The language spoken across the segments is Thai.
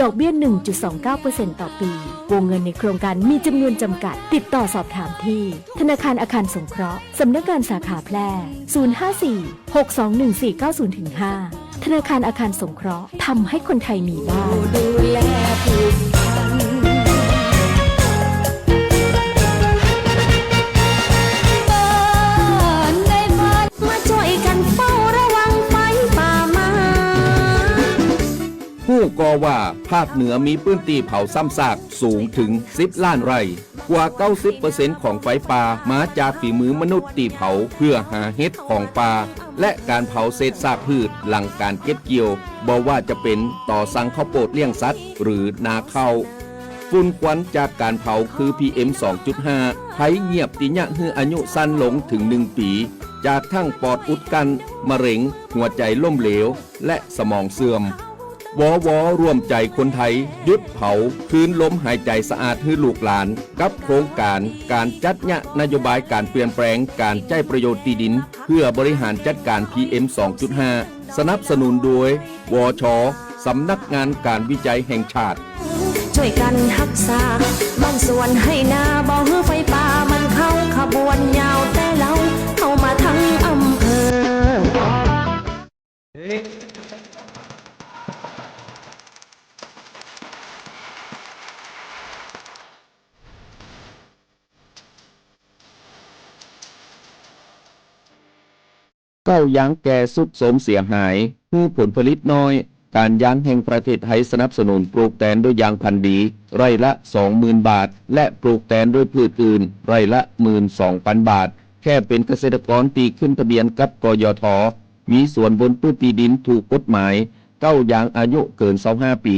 ดอกเบี้ย 1.29% ต่อปี วงเงินในโครงการมีจำนวนจำกัด ติดต่อสอบถามที่ธนาคารอาคารสงเคราะห์สำนักงานสาขาแพร่ 054-621-490-5 ธนาคารอาคารสงเคราะห์ทำให้คนไทยมีบ้านดูแลผูกพันผู้ก่อว่าภาคเหนือมีพื้นที่เผาซ้ำซากสูงถึง10 ล้านไร่กว่า 90% ของไฟป่ามาจากฝีมือมนุษย์ตีเผาเพื่อหาเห็ดของป่าและการเผาเศษซากพืชหลังการเก็บเกี่ยวบ่ว่าจะเป็นต่อสั่งข้าวโพดเลี้ยงสัตว์หรือนาข้าวฝุ่นควันจากการเผาคือ PM 2.5 ภัยเงียบติยะฮืออายุสั้นลงถึง1 ปีจากทั้งปอดอุดกันมะเร็งหัวใจล้มเหลวและสมองเสื่อมวร่วมใจคนไทยหยุดเผาคืนลมหายใจสะอาดให้ลูกหลานกับโครงการจัดยะนโยบายการเปลี่ยนแปลงการใช้ประโยชน์ที่ดินเพื่อบริหารจัดการ PM 2.5 สนับสนุนโดยวช.สำนักงานการวิจัยแห่งชาติช่วยกันรักษาบางส่วนให้นาบ่ฮือไฟป่ามันเข้าขบวนยาวแต่เราเข้ามาทั้งอำเภอเก้ายางแก่สุดโทรมเสียหายผู้ผลผลิตน้อยการยางแห่งประเทศไทยสนับสนุนปลูกแตนด้วยยางพันธุ์ดีไร่ละ 20,000 บาทและปลูกแตนด้วยพืชอื่นไร่ละ 12,000 บาทแค่เป็นเกษตรกรที่ขึ้นทะเบียนกับกยท.มีส่วนบนพื้นที่ดินถูกกฎหมายเก้ายางอายุเกิน25 ปี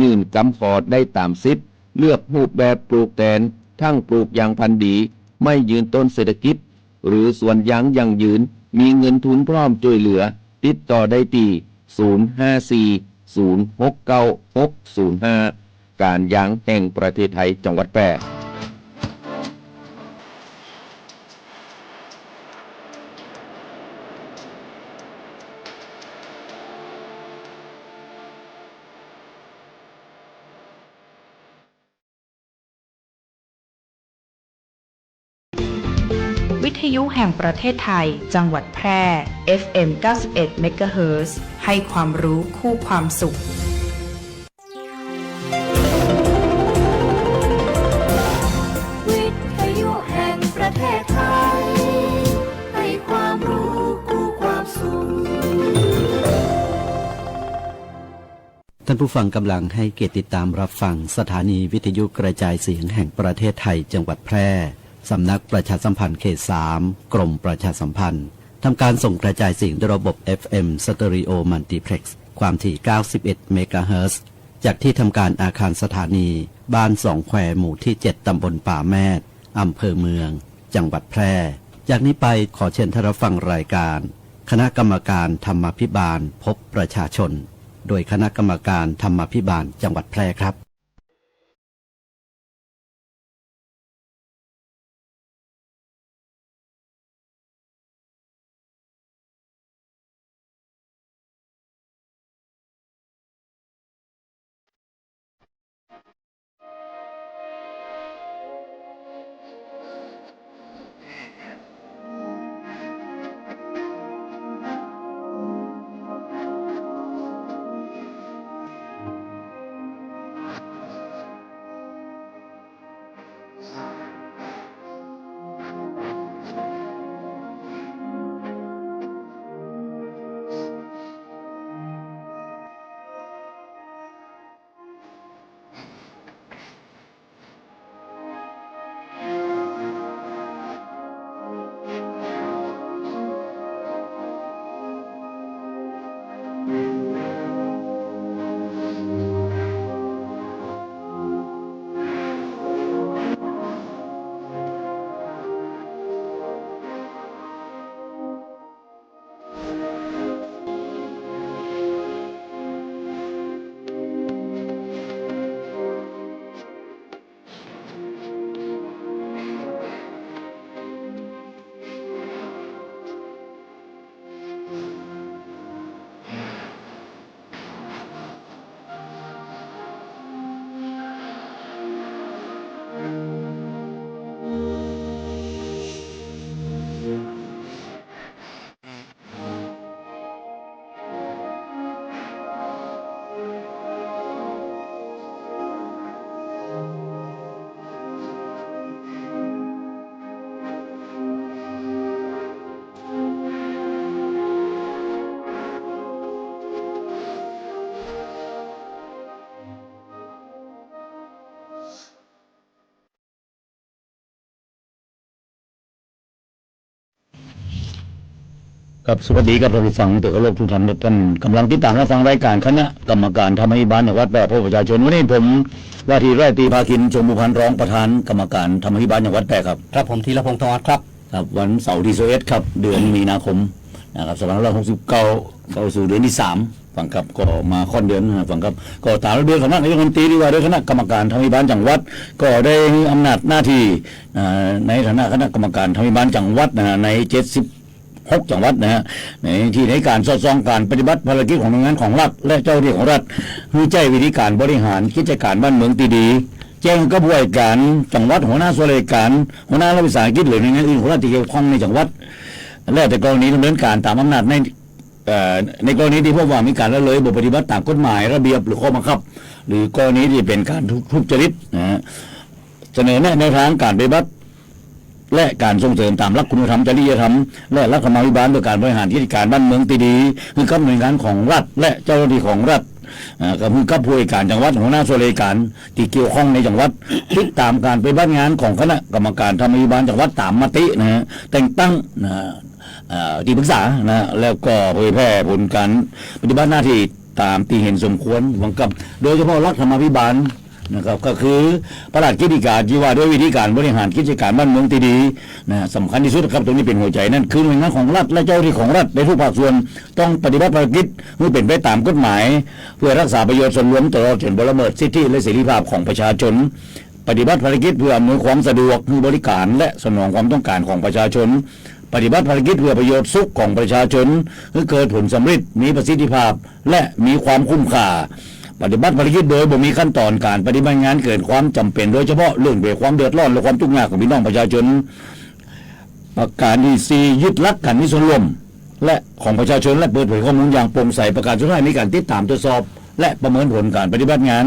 ยื่นกำขอดได้ตามสิทธิ์เลือกรูปแบบปลูกแตนทั้งปลูกยางพันธุ์ดีไม่ยืนต้นเศรษฐกิจหรือสวนยางยั่งยืนมีเงินทุนพร้อมช่วยเหลือติดต่อได้ที่054-069-605 การยางแห่งประเทศไทยจังหวัดแพร่วิทยุแห่งประเทศไทยจังหวัดแพร่ FM 91 เมกะเฮิรตซ์ให้ความรู้คู่ความสุขวิทยุแห่งประเทศไทยให้ความรู้คู่ความสุขท่านผู้ฟังกำลังให้เกียรติติดตามรับฟังสถานีวิทยุกระจายเสียงแห่งประเทศไทยจังหวัดแพร่สำนักประชาสัมพันธ์เขต 3 กรมประชาสัมพันธ์ทำการส่งกระจายเสียงด้วยระบบ FM Stereo Multiplex ความถี่ 91 เมกะเฮิรตซ์จากที่ทำการอาคารสถานีบ้าน2 แควหมู่ที่ 7 ตำบลป่าแมดอำเภอเมืองจังหวัดแพร่ จากนี้ไปขอเชิญท่านรับฟังรายการคณะกรรมการธรรมาภิบาลพบประชาชนโดยคณะกรรมการธรรมาภิบาลจังหวัดแพร่ครับ ครับสวัสดีครับท่านผู้ฟังตัวกระโลกทุกท่านท่านกำลังติดตามรับฟังรายการคณะกรรมการทำให้บ้านในวัดแบบพระประชาชนวันนี้ผมว่าที่ร้อยตรีภาคินชมบุพันธ์รองประธานกรรมการทำให้บ้านในวัดแปะครับ ครับผมธีรพงษ์ทองอัดครับ ครับวันเสาร์ที่21ครับเดือนมีนาคมนะครับ2569เข้าสู่เดือนที่3ฟังครับก็มาค่อนเดือนฟังครับก็ตามระเบียบคณะนายกรัฐมนตรีที่ว่าด้วยคณะกรรมการทำให้บ้านจังหวัดก็ได้อำนาจหน้าที่ในฐานะคณะกรรมการทำให้บ้านจังหวัดใน6 จังหวัดนะฮะในการสอดส่องการปฏิบัติภารกิจของหน่วยงานของรัฐและเจ้าหน้าที่ของรัฐวิจัยวิธีการบริหารกิจการบ้านเมืองตีดีแจ้งกระบวนการจังหวัดหัวหน้าส่วนราชการหัวหน้ารัฐวิสาหกิจหรือหน่วยงานอื่นของรัฐที่เกี่ยวข้องในจังหวัดและแต่กรณีดำเนินการตามอำนาจในกรณีที่พบว่ามีการละเลยบทปฏิบัติตามกฎหมายระเบียบหรือข้อบังคับหรือกรณีที่เป็นการทุจริตนะฮะเสนอแนะแนวทางการปฏิบัติและการส่งเสริมตามหลักคุณธรรมจริยธรรมและหลักธรรมาภิบาลโดยการบริหารกิจการบ้านเมืองตีดีคือกับหน่วยงานของรัฐและเจ้าหน้าที่ของรัฐกับผู้กับผู้ว่าการจังหวัดหัวหน้าส่วนราชการที่เกี่ยวข้องในจังหวัดติดตามการปฏิบัติงานของคณะกรรมการธรรมาภิบาลจังหวัดตามมตินะฮะแต่งตั้งที่ปรึกษานะแล้วก็เผยแพร่ผลการปฏิบัติหน้าที่ตามที่เห็นสมควรหวังกับโดยเฉพาะหลักธรรมาภิบาลนะครับก็คือประหลัดกิจการที่ว่าด้วยวิธีการบริหารกิจการบ้านเมืองที่ดีนะสำคัญที่สุดครับตรงนี้เป็นหัวใจนั่นคือหน่วยงานของรัฐและเจ้าหน้าที่ของรัฐในทุกภาคส่วนต้องปฏิบัติภารกิจเมื่อเป็นไปตามกฎหมายเพื่อรักษาประโยชน์ส่วนรวมตลอดจนบ่ละเมิดสิทธิและเสรีภาพของประชาชนปฏิบัติภารกิจเพื่ออำนวยความสะดวกบริการและสนองความต้องการของประชาชนปฏิบัติภารกิจเพื่อประโยชน์สุขของประชาชนให้เกิดผลสำเร็จมีประสิทธิภาพและมีความคุ้มค่าปฏิบัติภารกิจโดยบ่มีขั้นตอนการปฏิบัติงานเกินความจำเป็นโดยเฉพาะเรื่องเกี่ยวกับความเดือดร้อนและความทุกข์ยากของพี่น้องประชาชนประการที่4ยึดหลักการมีส่วนร่วมและของประชาชนและเปิดเผยข้อมูลอย่างโปร่งใสประการสุดท้ายมีการติดตามตรวจสอบและประเมินผลการปฏิบัติงาน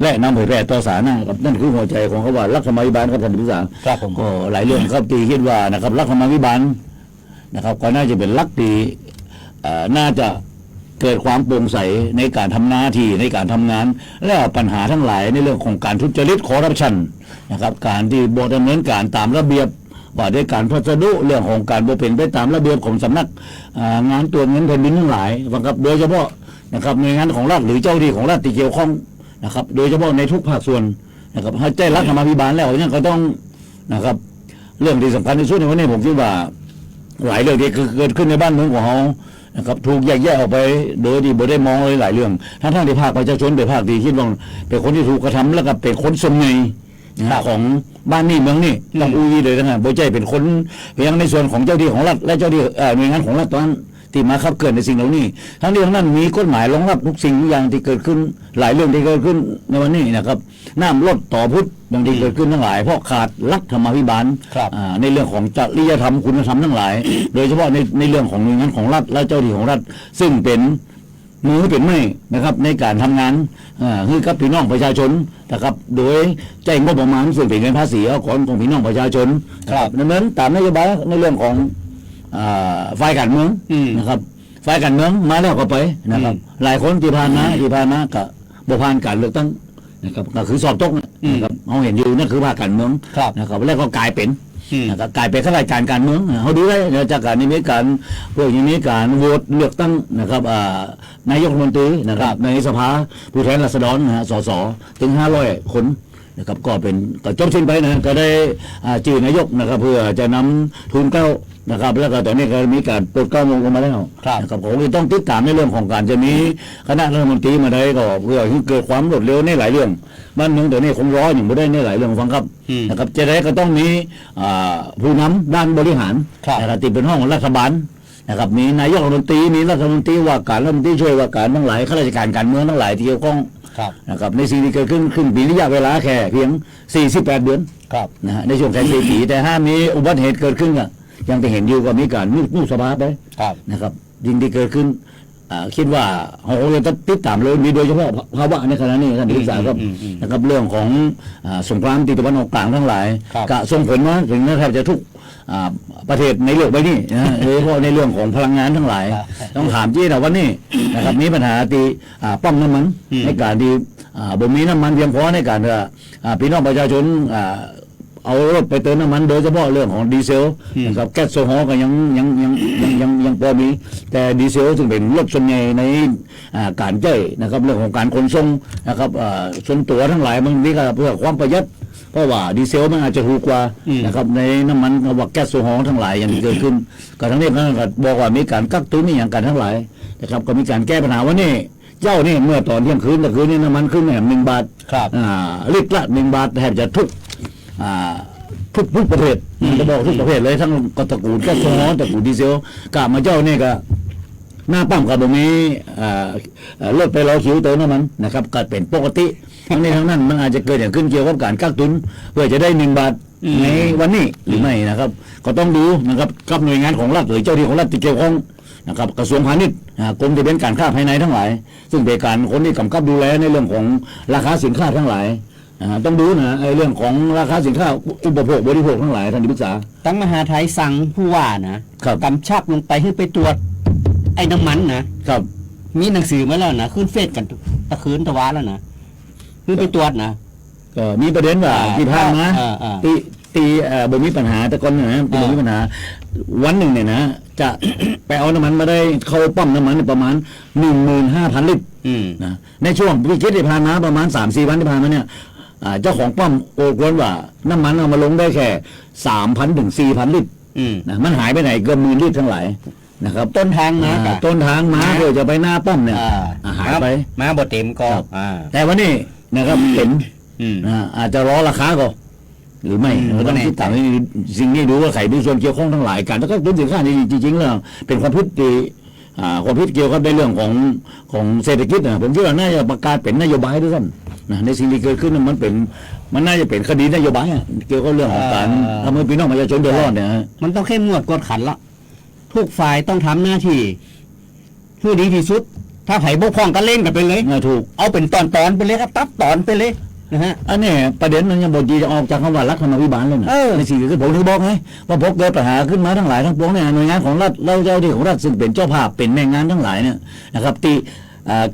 และนำเผยแพร่ต่อสาธารณะครับนั่นคือหัวใจของเขาว่ารักธรรมาภิบาลครับท่านผู้ฟังครับผมก็หลายเรื่องครับที่คิดว่านะครับรักธรรมาภิบาลนะครับก็น่าจะเป็นรักที่น่าจะเกิดความโปร่งใสในการทำหน้าที่ในการทำงานและปัญหาทั้งหลายในเรื่องของการทุจริตคอร์รัปชันนะครับการที่บดำเนินการตามระเบียบว่าด้วยการพัสดุเรื่องของการบ่เป็นไปตามระเบียบของสำนักงานตรวจเงินแผ่นดินทั้งหลายนะครับโดยเฉพาะนะครับหน่วยงานของรัฐหรือเจ้าหน้าที่ของรัฐที่เกี่ยวข้องนะครับโดยเฉพาะในทุกภาคส่วนนะครับให้ใจรัฐธรรมาภิบาลแล้วเนี่ยก็ต้องนะครับเรื่องที่สำคัญที่สุดในวันนี้ผมคิดว่าหลายเรื่องที่เกิดขึ้นในบ้านเมืองของเรานะครับถูกแยกแยะออกไปโดยที่บ่ได้มองเลยหลายเรื่องทั้งที่ภาคประชาชนเป็นภาคที่คิดว่าเป็นคนที่ถูกกระทำแล้วก็เป็นคนสมในของบ้านนี้เมืองนี้ต้องอุ้ยเลยนะบ่ใช่เป็นคนเพียงในส่วนของเจ้าที่ของรัฐและเจ้าที่หน่วยงานของรัฐตอนนั้นที่มาขับเคลื่อนในสิ่งเหล่านี้ทั้งนี้ทั้งนั้นมีกฎหมายรองรับทุกสิ่งทุกอย่างที่เกิดขึ้นหลายเรื่องที่เกิดขึ้นในวันนี้นะครับน้ำลดต่อพุทธบางทีเกิดขึ้นทั้งหลายเพราะขาดหลักธรรมาภิบาลในเรื่องของจริยธรรมคุณธรรมทั้งหลาย โดยเฉพาะในเรื่องของหน่วยงานของรัฐและเจ้าหน้าที่ของรัฐซึ่งเป็นมือเป็นไม่นะครับในการทำงานคือกับพี่น้องประชาชนนะครับโดยแจ้งงบประมาณส่วนเป็นเงินภาษีของพี่น้องประชาชนดำเนินตามนโยบายในเรื่องของฝ่ายการเมืองนะครับฝ่ายการเมืองมาแล้วก็ไปนะครับหลายคนที่ผ่านมาก็บ่ผ่านการเลือกตั้งนะครับก็คือสอบตกนะครับเราเห็นอยู่นั่นคือภาคการเมืองนะครับแล้วก็กลายเป็นนะครับกลายเป็นข้าราชการการเมืองเขาดูได้จากการนี้มีการพวกนี้มีการโหวตเลือกตั้งนะครับนายกรัฐมนตรีนะครับในสภาผู้แทนราษฎรนะฮะส.ส.ถึง500 คนนะครับก็เป็นก็จบสิ้นไปนะก็ได้ชื่อนายกนะครับเพื่อจะนำทุนเกล้านะครับแล้วก็ตอนนี้ก็มีการโปรดเกล้าลงมาแล้วนะครับผมก็ต้องติดตามในเรื่องของการจะมีคณะรัฐมนตรีมาได้ก็เพื่อให้เกิดความรวดเร็วในหลายเรื่องบ้านเมืองแต่นี่คงรออยู่ไม่ได้ในหลายเรื่องฟังครับนะครับจะได้ก็ต้องมีผู้นำด้านบริหารนะครับที่เป็นห้องของรัฐบาลนะครับมีนายกรัฐมนตรีมีรัฐมนตรีว่าการรัฐมนตรีช่วยว่าการทั้งหลายข้าราชการการเมืองทั้งหลายที่เกี่ยวข้องนะครับในสิ่งที่เกิดขึ้นปีระยะเวลาแค่เพียง48 เดือนนะฮะในช่วงแค่4 ปีแต่ถ้ามีอุบัติเหตุเกิดขึ้นก็ยังไปเห็นอยู่ก็มีการยุบสภาไปนะครับสิ่งที่เกิดขึ้นคิดว่าเราจะติดตามเลยมีโดยเฉพาะภาวะในขณะนี้ท่านที่ปรึกษาครับนะครับเรื่องของสงครามที่ตะวันออกกลางทั้งหลายก็ส่งผลมาถึงแทบจะทุกประเทศในโลกใบนี้นะโดยเฉพาะในเรื่องของพลังงานทั้งหลายต้องถามจี้นะวันนี้นะครับมีปัญหาที่ป้อมน้ำมันในการที่บ่มีน้ำมันเพียงพอในการพี่น้องประชาชน เอารถไปเติมน้ำมันโดยเฉพาะเรื่องของดีเซลนะครับแก๊สโซฮอล์ก็ยังพอมีแต่ดีเซลซึ่งเป็นรถส่วนใหญ่ในการใช้นะครับเรื่องของการขนส่งนะครับส่วนตัวทั้งหลายบางทีก็เพื่อความประหยัดเพราะว่าดีเซลมันอาจจะถูกกว่านะครับในน้ำมันว่าแก๊สโซฮอล์ทั้งหลายอย่างที่เกิดขึ้นก็ทั้งนี้ก็บอกว่ามีการกักตุนมีอย่างกันทั้งหลายนะครับก็มีการแก้ปัญหาว่านี่เจ้านี่เมื่อตอนเที่ยงคืนนี่น้ำมันขึ้นแหม1 บาทลิตรละ1 บาทแทบจะทุกประเภทจะบอกทุกประเภทเลยทั้งตระกูลแก๊สโซฮอล์ตระกูลดีเซลกลับมาเจ้านี่ก็หน้าปั๊มกับตรงนี้รถไปรอคิวเติมน้ำมันนะครับก็เป็นปกติทั้งนี้ทั้งนั้นมันอาจจะเกิดอย่างขึ้นเกี่ยวกับการกักตุนเพื่อจะได้1 บาทในวันนี้หรือไม่นะครับก็ต้องดูนะครับกับหน่วยงานของรัฐหรือเจ้าที่ของรัฐที่เกี่ยวข้องนะครับกระทรวงพาณิชย์กรมที่เป็นการค้าภายในทั้งหลายซึ่งเป็นการคนที่กำกับดูแลในเรื่องของราคาสินค้าทั้งหลายต้องดูนะไอ้เรื่องของราคาสินค้าอุปโภคบริโภคทั้งหลายท่านที่ปรึกษาตั้งมหาไทยสั่งผู้ว่านะกำชับลงไปให้ไปตรวจไอ้น้ำมันนะครับมีหนังสือมาแล้วนะขึ้นเฟซกันตะคืนตะวาแล้วนะขึ้นไปตรวจนะก็มีประเด็นว่าที่ผ่านมาตีบ่มีปัญหาแต่ก่อนนะบ่มีปัญหาวันหนึ่งเนี่ยนะจะไปเอาน้ำมันมาได้เข้าปั๊มน้ำมันประมาณ 15,000 ลิตรนะในช่วงวิกฤตที่ผ่านมาประมาณ 3-4 วันที่ผ่านมาเนี่ยเจ้าของปั๊มโอ้กวนว่าน้ำมันเอามาลงได้แค่ 3,000 ถึง 4,000 ลิตรนะมันหายไปไหนเกือบ10,000 ลิตรทั้งหลายนะครับต้นทางมาเพื่อจะไปหน้าปั๊มเนี่ยหายไปมาบ่เต็มก็แต่วันนี้นะครับเต็มอาจจะรอราคาก็หรือไม่เราต้องคิดต่างสิ่งนี้ดูว่าใครดูส่วนเกี่ยวข้องทั้งหลายกันแล้วก็ต้นสินค้านี่จริงๆแล้วเป็นความผิดความผิดเกี่ยวกับในเรื่องของเศรษฐกิจนะผมคิดว่าน่าจะประกาศเป็นนโยบายด้วยซ้ำนะในสิ่งที่เกิดขึ้นมันน่าจะเป็นคดีนโยบายเกี่ยวกับเรื่องของการทำให้พี่น้องประชาชนเดือดร้อนเนี่ยมันต้องเข้มงวดกวดขันละทุกฝ่ายต้องทำหน้าที่เพื่อดีที่สุดถ้าไผ่บกพร่องก็เล่นกันไปเลยถูกเอาเป็นตอนไปเลยครับตับตอนไปเลยนะฮะอันนี้ประเด็นมันยังบทดีจะออกจากคำว่ารัฐธรรมวิบาลเลยนะในสิ่งที่ผมถึงบอกไงว่าพอเกิดปัญหาขึ้นมาทั้งหลายทั้งปวงเนี่ยหน่วยงานของรัฐเราเจ้าที่ของรัฐซึ่งเป็นเจ้าภาพเป็นแม่งานทั้งหลายเนี่ยนะครับตี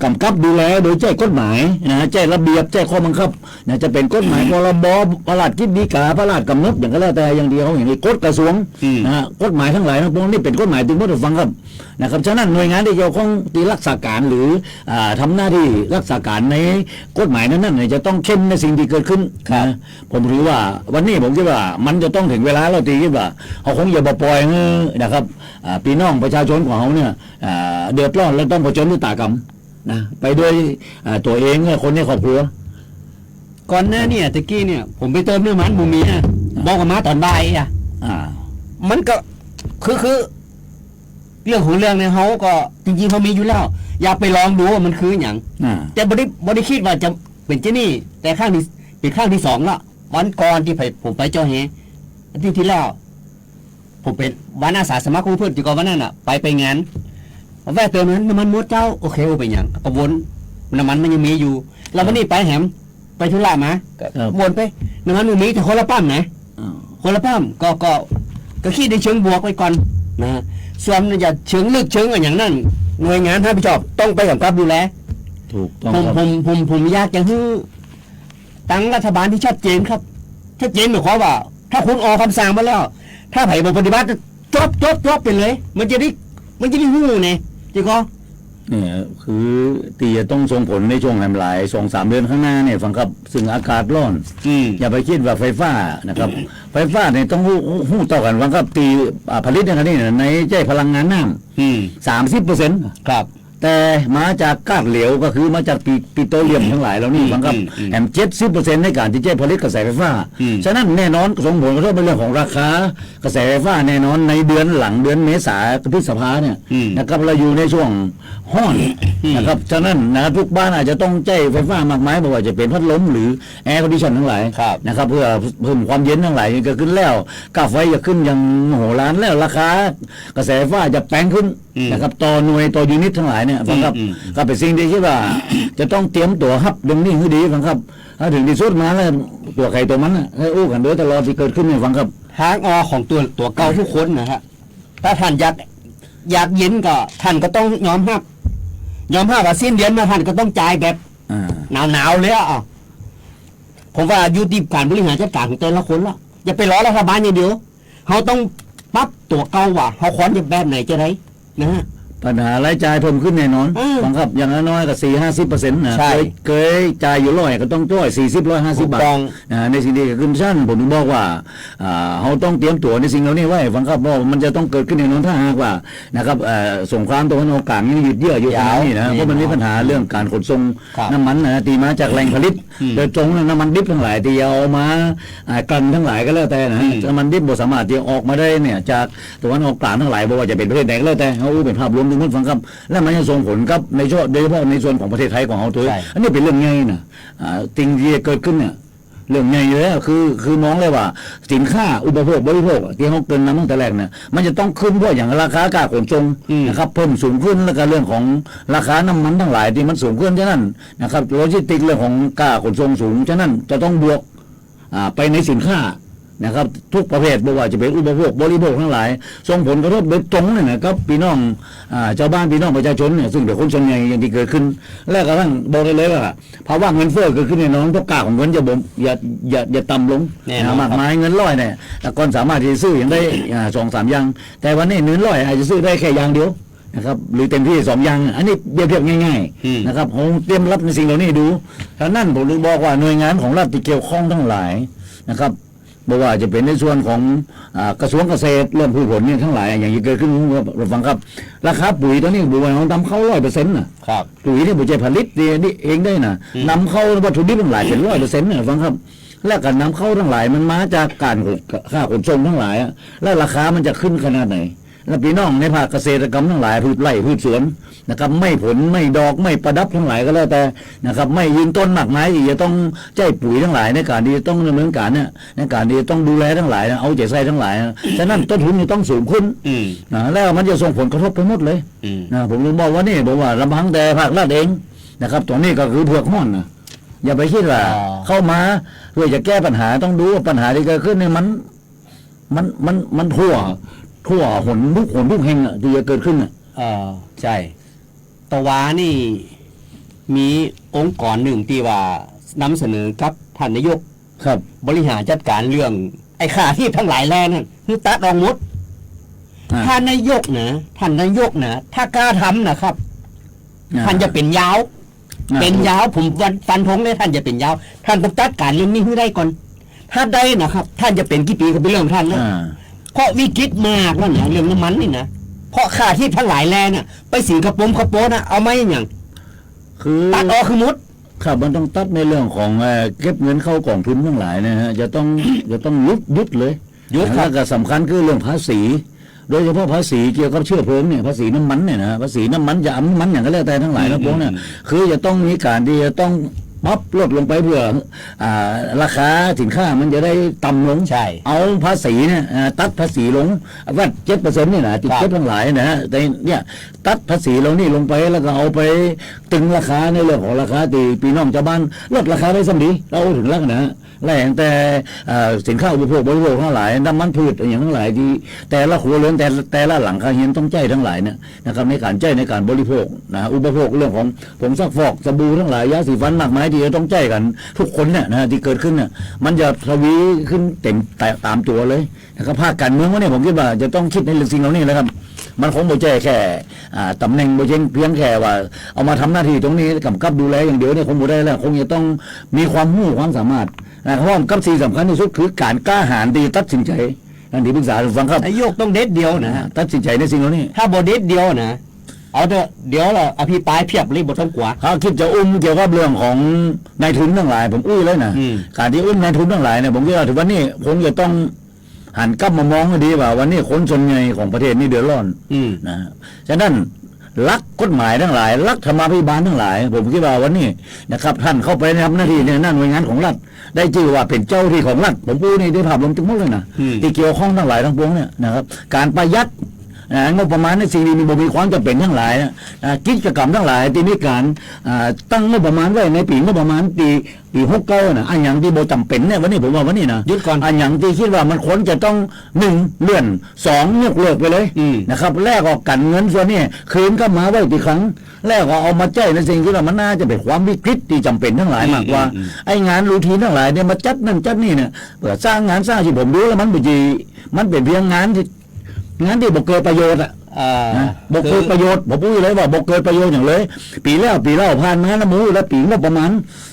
กำกับดูแลโดยแจ้งกฎหมายนะแจ้งระเบียบแจ้งข้อบังคับนะจะเป็นกฎหมายพรบพระราชกิจฎีกาพระราชกำหนดอย่างก็แล้วแต่อย่างเดียวอย่างนี้กฎกระทรวงนะฮะกฎหมายทั้งหลายทั้งปวงนี่เป็นกฎหมายถึงผู้ฟังครับนะครับฉะนั้นหน่วยงานที่เกี่ยวข้องที่รักษาการหรือทำหน้าที่รักษาการในกฎหมายนั้นจะต้องเข้มในสิ่งที่เกิดขึ้นนะผมถือว่าวันนี้ผมคิดว่ามันจะต้องถึงเวลาเราตีคิดว่าเขาคงอย่าปล่อยนะครับพี่น้องประชาชนของเขาเนี่ยเดือดร้อนและต้องเผชิญด้วยตากรรมนะไปด้วยตัวเองคนในครอบครัวก่อนหน้าเนี่ยตะกี้เนี่ยผมไปเติมน้ำมันบุมีนะบอกกับมาตอนบ่ายมันก็คือเรื่องของเรื่องเนี่ยเขาก็จริงๆเขามีอยู่แล้วอยากไปลองดูว่ามันคืออย่างแต่บริคิดว่าจะเป็นเจนี่แต่ข้างที่เป็นข้างที่2ละวันก่อนที่ผมไปเจ้าเฮอาทิตย์ที่แล้วผมเป็นวันอาสาสมัครของเพื่อนที่ก่อนวันนั้นไปงานแวะเติมน้ำมันหมดเจ้าโอเคโอไปอย่างกระวนน้ำมันมันยังมีอยู่เราวันนี้ไปแหมไปธุระมาวนไปน้ำมันมันมีแต่คนละปั๊มนะคนละปั๊มก็คิดในเชิงบวกไปก่อนนะส่วนอย่าเชิงลึกเชิงอย่างนั้นหน่วยงานท่านผู้ชอบต้องไปกำกับดูแลถูกต้องผมอยากจะให้ตั้งรัฐบาลที่ชัดเจนครับชัดเจนหมายความว่าถ้าคุณออกคำสั่งมาแล้วถ้าไผ่ปฏิบัติจบไปเลยมันจะได้หู้เนี่ยจีก็เนี่ยคือตีจะต้องส่งผลในช่วงหลาย 2-3 เดือนข้างหน้าเนี่ยฟังครับซึ่งอากาศร้อนอย่าไปคิดว่าไฟฟ้านะครับไฟฟ้าเนี่ยต้องหู้ต่อกันฟังครับตีผลิตในขณะนี้ในใจพลังงานน้ำ30%ครับแต่มาจากก๊าซเหลวก็คือมาจากปิโตรเลียมทั้งหลายแล้วนี่ฟังครับแถม70%ในการที่จะผลิตกระแสไฟฟ้าฉะนั้นแน่นอนส่งผลกระทบในเรื่องของราคากระแสไฟฟ้าแน่นอนในเดือนหลังเดือนเมษายนพฤษภาเนี่ยนะครับเราอยู่ในช่วงห้อนนะครับฉะนั้นนะทุกบ้านอาจจะต้องใช้ไฟฟ้ามากมายไม่ว่าจะเป็นพัดลมหรือแอร์คอนดิชันทั้งหลายนะครับเพื่อเพิ่มความเย็นทั้งหลายก็ขึ้นแล้วค่าไฟจะขึ้นอย่างโหฬารแล้วราคากระแสไฟฟ้าจะแพงขึ้นนะครับต่อหน่วยต่อยูนิตทั้งหลายเนี่ยฟังครับก็เป็นสิ่งที่คิดว่าจะต้องเตรียมตัวฮับตรงนี้ให้ดีฟังครับถ้าถึงที่สุดมาแล้วตัวใครตัวมันให้อู้กันโดยตลอดที่เกิดขึ้นเนี่ยฟังครับทางออกของตัวเก่าทุกคนนะฮะถ้าท่านอยากเย็นก็ท่านก็ต้องยอมรับว่าสิ้นเดือนมาท่านก็ต้องจ่ายแบบหนาวเลยอ่ะผมว่าอยู่ที่การบริหารจัดการของแต่ละคนละ อย่าไปล้อรัฐบาลอย่างเดียวเขาต้องปรับตัวเก่าว่าเขาควรจะแบบไหนจะได้นะฮะ ปัญหารายจ่ายเพิ่มขึ้นแน่นอน บังคับอย่างน้อยๆก็40-50%นะ ใช่ เคยจ่ายอยู่100ก็ต้องจ่าย40-150 บาท ถูกต้อง ในสิ่งที่เกิดขึ้นชั้นผมถึงบอกว่าเราต้องเตรียมตัวในสิ่งเหล่านี้ไว้ฟังครับเพราะมันจะต้องเกิดขึ้นแน่นอนถ้าหากว่านะครับสงครามตะวันออกกลางยังหยุดเยื้ออยู่ขนาดนี้นะเพราะมันมีปัญหาเรื่องการขนส่ง ครับ น้ำมันนะตีมาจากแหล่งผลิตโดยตรงน้ำมันดิบทั้งหลายที่เอามากลั่นทั้งหลายก็แล้วแต่นะน้ำมันดิบบ่สามารถที่ออกมาได้เนี่ยจากตะวันออกกลางทั้งหลายบ่ว่าจะเป็นประเทศไหนก็แล้วแต่เขาเป็นภาพรวมทุกคนฟังครับและมันจะส่งผลกับในช่วงโดยเฉพาะในส่วนของประเทศไทยของเราตัว ใช่ อันนี้เป็นเรื่องใหญ่นะสิ่งที่เกิดขึ้นเนี่ยเรื่องใหญ่เลยคือมองเลยว่าสินค้าอุปโภคบริโภคที่เขาเกินนำตั้งแต่แรกเนี่ยมันจะต้องขึ้นเพราะอย่างราคาการขนส่งนะครับเพิ่มสูงขึ้นแล้วก็เรื่องของราคาน้ำมันทั้งหลายที่มันสูงขึ้นฉะนั้นนะครับโลจิสติกเรื่องของการขนส่งสูงฉะนั้นจะต้องบวกไปในสินค้านะครับทุกประเภทไม่ว่าจะเป็นอุปโภคบริโภคทั้งหลายส่งผลกระทบโดยตรงเนี่ยนะครับพี่น้องชาวบ้านพี่น้องประชาชนเนี่ยซึ่งเป็นคนส่วนใหญ่อย่างที่เกิดขึ้นและกระทั่งบอกได้เลยว่าภาวะเงินเฟ้อเกิดขึ้นแน่นอนเพราะกาของเงินจะบ่มอย่าต่ำลง แน่นอน มากมายเงินร้อยเนี่ยแต่ก่อนสามารถที่จะซื้ออย่างได้2-3 อย่างแต่วันนี้เงินร้อยอาจจะซื้อได้แค่อย่างเดียวนะครับหรือเต็มที่2 อย่างอันนี้เปรียบเทียบง่ายๆนะครับผมเตรียมรับในสิ่งเหล่านี้ดูฉะนั้นผมเลยบอกว่าหน่วยงานของรัฐที่เกี่ยวข้องทั้งหลายนะครับบอกว่าจะเป็นในส่วนของกระทรวงเกษตรเรื่องพืชผลเนี่ยทั้งหลายอย่างที่เกิดขึ้นเราฟังครับราคาปุ๋ยตอนนี้บุญของนำเข้า100%นะครับ ปุ๋ยที่บุญใจผลิตนี่เองได้นะนำเข้าวัตถุดิบทั้งหลายเป็น100%นะฟังครับและการนำเข้าทั้งหลายมันมาจากการค่าขนส่งทั้งหลายแล้วราคามันจะขึ้นขนาดไหนแล้วพี่น้องในภาคเกษตรกรรมทั้งหลายพืชไร่พืชสวนนะครับไม่ผลไม่ดอกไม่ประดับทั้งหลายก็แล้วแต่นะครับไม่ยืนต้นมากมายที่จะต้องใจปุ๋ยทั้งหลายในการที่จะต้องดำเนินการเนี่ยในการที่จะต้องดูแลทั้งหลายนะเอาใจใส่ทั้งหลายนะฉะนั้นต้นทุนจะต้องสูงขึ้นนะแล้วมันจะส่งผลกระทบไปหมดเลยนะผมถึงบอกว่านี่บอกว่าลำพังแต่ภาครัฐเองนะครับตรงนี้ก็คือเผือกห้อนนะอย่าไปคิดว่าเข้ามาเพื่อจะแก้ปัญหาต้องดูว่าปัญหาที่เกิดขึ้นเนี่ยมันทั่วหนทุกแห่งที่จะเกิดขึ้นใช่ตะวานี่มีองค์กรหนึ่งที่ว่านำเสนอครับท่านนายก ครับ บริหารจัดการเรื่องไอ้ค่าที่ทั้งหลายแลนั่นคือตัดออกหมดท่านนายกนะถ้ากล้าทำนะครับท่านจะเป็นยาวผมฟันธงเลยท่านจะเป็นยาวท่านต้องจัดการเรื่องนี้ให้ได้ก่อนถ้าได้นะครับท่านจะเป็นกี่ปีก็เป็นเรื่องของท่านนะเพราะวิกฤตมากแล้วเนี่ยเรื่องน้ำมันนี่นะเพราะค่าที่ทั้งหลายแลน่ะไปสิงคโปร์นะเอาไหมอย่าง คือ ตัดออกคือมุด ครับมันต้องตัดในเรื่องของเก็บเงินเข้ากองทุนทั้งหลายนะฮะจะต้องยุดเลยแล้วก็สำคัญคือเรื่องภาษี โดยเฉพาะภาษีเกี่ยวกับเชื้อเพลิงเนี่ยภาษีน้ำมันเนี่ยนะภาษีน้ำมันจะน้ำมันอย่างก็แล้วแต่ทั้งหลายนะพวกเนี่ยคือจะต้องมีการที่จะต้องปรับลดลงไปเพื่อราคาสินค้ามันจะได้ต่ำลง ใช่ เอาภาษีเนี่ยตัดภาษีลงว่า7%เนี่ยนะติดเก็บทั้งหลายนะฮะแต่เนี่ยตัดภาษีเรานี่ลงไปแล้วก็เอาไปตึงราคาในเรื่องของราคาที่พี่น้องชาวบ้านลดราคาได้สำดีเราถึงแล้วนะฮะและอย่างแต่สินค้าอุปโภคบริโภคทั้งหลายน้ำมันพืชอย่างทั้งหลายที่แต่ละครัวเรือนแต่ละหลังคาเรือนต้องใจทั้งหลายเนี่ยนะครับในการใจในการบริโภคนะอุปโภคเรื่องของผงซักฟอกสบู่ทั้งหลายยาสีฟันมากมายที่จะต้องใจกันทุกคนเนี่ยนะที่เกิดขึ้นเนี่ยมันจะทวีขึ้นเต็มตามตัวเลยนะครับภาคการเมืองว่าเนี่ยผมคิดว่าจะต้องคิดในเรื่องสิ่งเหล่านี้แล้วครับมันคงไม่ใช่แค่ตำแหน่งไม่ใช่เพียงแค่ว่าเอามาทำหน้าที่ตรงนี้กำกับดูแลอย่างเดียวเนี่ยคงไม่ได้แล้วคงจะต้องมีความรู้ความสามารถเพราะกับสิ่งสำคัญที่สุดคือการกล้าหาญที่ตัดสินใจท่านที่ปรึกษาฟังครับนายกต้องเด็ดเดียวนะตัดสินใจในสิ่งเหล่านี้ถ้าบ่เด็ดเดียวนะเอาเดี๋ยวเราอภิปรายเพียบเลยบ่ต้องกลัวเขาคิดจะเกี่ยวกับเรื่องของนายทุนทั้งหลายผมเลยนะการที่นายทุนทั้งหลายเนี่ยผมคิดว่าถึงวันนี้คงจะต้องหันกลับมามองให้ดีว่าวันนี้คนส่วนใหญ่ของประเทศนี่เดือดร้อนนะฉะนั้นรักกฎหมายทั้งหลายรักธรรมาภิบาลทั้งหลายผมคิดว่าวันนี้นะครับท่านเข้าไปทำหน้าที่ในหน่วยงานของรัฐได้ชื่อว่าเป็นเจ้าที่ของรัฐผมพูดนี่ได้ภาพลงจุกมดเลยนะที่เกี่ยวข้องทั้งหลายทั้งปวงเนี่ยนะครับการประหยัด งบประมาณในสิ่งที่มีความจำเป็นทั้งหลายกิจกรรมทั้งหลายที่มีการตั้งงบประมาณไว้ในปีงบประมาณปี69นะอันอย่างที่บ่จำเป็นเนี่ยวันนี้ผมว่าวันนี้นะอันอย่างที่คิดว่ามันควรจะต้อง1เลื่อน2ยกเลิกไปเลยนะครับแรกออกกันเงินส่วนนี้คืนก็มาไว้ทีครั้งแรกก็เอามาใจในสิ่งที่ว่ามันน่าจะเป็นความวิกฤตที่จำเป็นทั้งหลายมากกว่าไอ้งานรูทีนทั้งหลายเนี่ยมาจัดนั่นจัดนี่เนี่ยเพื่อสร้างงานสร้างที่ผมดูแล้วมันเป็นเพียงงานที่บ่เกิดประโยชน์บ่เกิดประโยชน์ผมพูดเลยว่าบ่เกิดประโยชน์อย่างเลยปีแล้วผ่านมาแล้วมูแล้วปีงบประมาณ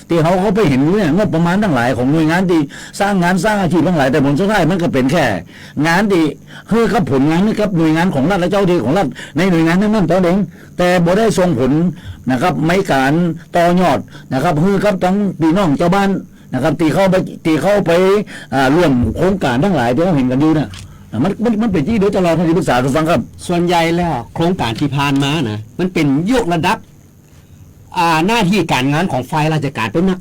ที่เขาไปเห็นเนี่ยงบประมาณทั้งหลายของหน่วยงานที่สร้างงานสร้างอาชีพทั้งหลายแต่ผลสุดท้ายมันก็เป็นแค่งานที่คือกับผลงานนี่ครับหน่วยงานของรัฐและเจ้าที่ของรัฐในหน่วยงานนั้นๆตัวเองแต่บ่ได้ส่งผลนะครับไม่การต่อยอดนะครับคือกับทั้งพี่น้องชาวบ้านนะครับที่เข้าไปร่วมโครงการทั้งหลายที่เราเห็นกันอยู่เนี่ยมันเป็นที่โดยตลอดท่านที่ปรึกษาทุกฟังครับส่วนใหญ่แล้วโครงการที่ผ่านมานะมันเป็นยกระดับหน้าที่การงานของฝ่ายราชการเป็นนัก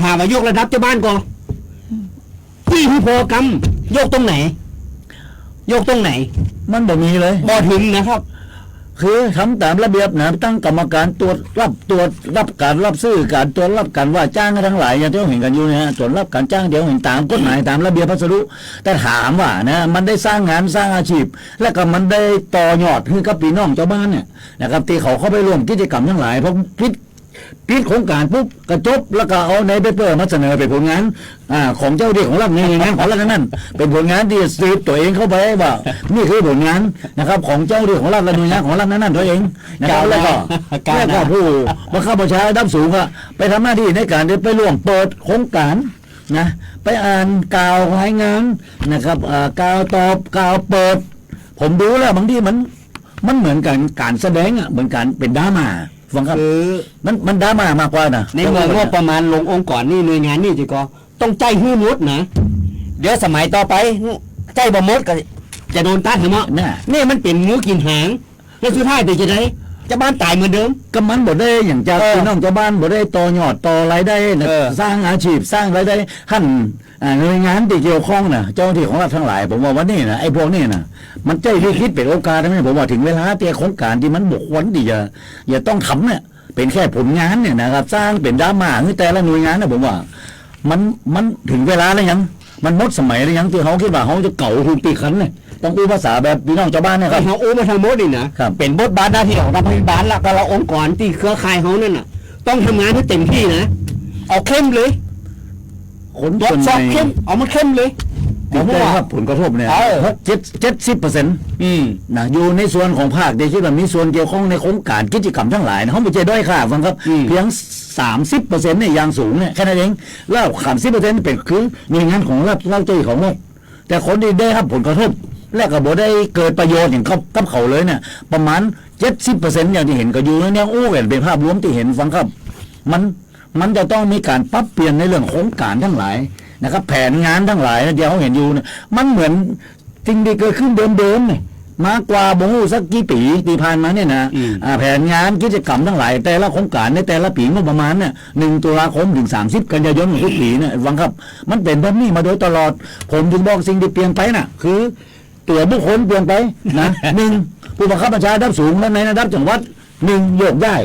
หามายกระดับเจ้าบ้านก่อนที่ผู้พอกรรมยกตรงไหนมันบ่มีเลยบ่ถึงนะครับคือทำตามระเบียบนะตั้งกรรมการตรวจรับการรับซื้อการตรวจรับการว่าจ้างทั้งหลายอย่างที่เราเห็นกันอยู่นะตรวจรับการจ้างเดี๋ยวเห็นตามกฎหมายตามระเบียบพัสดุแต่ถามว่านะมันได้สร้างงานสร้างอาชีพและก็มันได้ต่อยอดคือกับพี่น้องชาวบ้านเนี่ยนะครับที่เขาเข้าไปร่วมกิจกรรมทั้งหลายเพราะปิดโครงการปุ๊บกระจบแล้วก็เอาในเปเปอร์มาเสนอเป็นผลงานของเจ้าที่ของรัฐในงานของรัฐนั้นเป็นผลงานที่สืบตัวเองเข้าไปว่านี่คือผลงานนะครับของเจ้าที่ของรัฐและหน่วยงานของรัฐนั้นตัวเองนะครับแล้วก็ผู้บังคับบัญชาระดับสูงไปทำหน้าที่ในการไปร่วมเปิดโครงการนะไปอ่านกล่าวรายงานนะครับกล่าวตอบกล่าวเปิดผมดูแล้วบางทีมันเหมือนกันการแสดงเหมือนกันเป็นดราม่าฟังครับมันดราม่ามากกว่านะในเมื่องบประมาณลงองค์กรนี่หน่วยงานนี่จะก็ต้องใจหื้อมุดนะเดี๋ยวสมัยต่อไปใจบ่มดก็จะโดนตัดเหรอนี่มันเป็นงูกินหางแล้วสุดท้ายแต่จะได้จะบ้านตายเหมือนเดิมก็มันบ่ได้อย่างจากพี่น้องชาวบ้านบ่ได้ต่อยอดต่อรายได้สร้างอาชีพสร้างรายได้ขั้นหน่วยงานที่เกี่ยวข้องนะเจ้าหน้าที่ของรัฐทั้งหลายผมว่าวันนี้นะไอ้พวกนี้นะมันใจที่คิดเป็นโอกาสใช่ไหมผมว่าถึงเวลาเตี้ยโครงการที่มันบกวนที่อย่าต้องทำเนี่ยเป็นแค่ผลงานเนี่ยนะครับสร้างเป็นดราม่าคือแต่ละหน่วยงานนะผมว่ามันถึงเวลาแล้วยังมันหมดสมัยแล้วยังที่เขาคิดว่าเขาจะเก่าถูกตีขันเนี่ยต้องอู้ภาษาแบบพี่น้องชาวบ้านเนี่ยครับเขาอู้มาทางโมดนี่นะเป็นบทบาทหน้าที่ของรัฐบาลละก็เราองค์กรที่เครือข่ายเขานั่นน่ะต้องทำงานให้เต็มที่นะเอาเข้มเลยตรวจสอบเข้มเอามาเข้มเลยผมว่าผลกระทบเนี่ย70%นะอยู่ในส่วนของภาคเดียวที่แบบมีส่วนเกี่ยวข้องในโครงการกิจกรรมทั้งหลายนะเขาไม่ใช่ด้อยค่าฟังครับเพียง30%เนี่ยอย่างสูงเนี่ยแค่นั้นเองแล้ว30%เป็นคือหน่วยงานของรัฐเจ้าที่ของรัฐแต่คนที่ได้รับผลกระทบและก็บ่ได้เกิดประโยชน์อย่างกับเขาเลยเนี่ยประมาณ 70% อย่างที่เห็นก็อยู่แล้วเนี่ยอู้กันเป็นภาพรวมที่เห็นฟังครับมันจะต้องมีการปรับเปลี่ยนในเรื่องโครงการทั้งหลายนะครับแผนงานทั้งหลายเดี๋ยวเขาเห็นอยู่เนี่ยมันเหมือนสิ่งที่เกิดขึ้นเดิมๆเนี่ยมากกว่าบ่ฮู้สักกี่ปีที่ผ่านมาเนี่ยนะแผนงานกิจกรรมทั้งหลายแต่ละโครงการในแต่ละปีงบประมาณเนี่ย1 ตุลาคมถึง30 กันยายนทุกปีเนี่ยฟังครับมันเป็นแบบนี้มาโดยตลอดผมถึงบอกสิ่งที่เปลี่ยนไปน่ะคือตัวบุคคลเปลี่ยนไปนะ1ผู้บังคับบัญชาระดับสูงและในระดับจังหวัด1โยกย้าย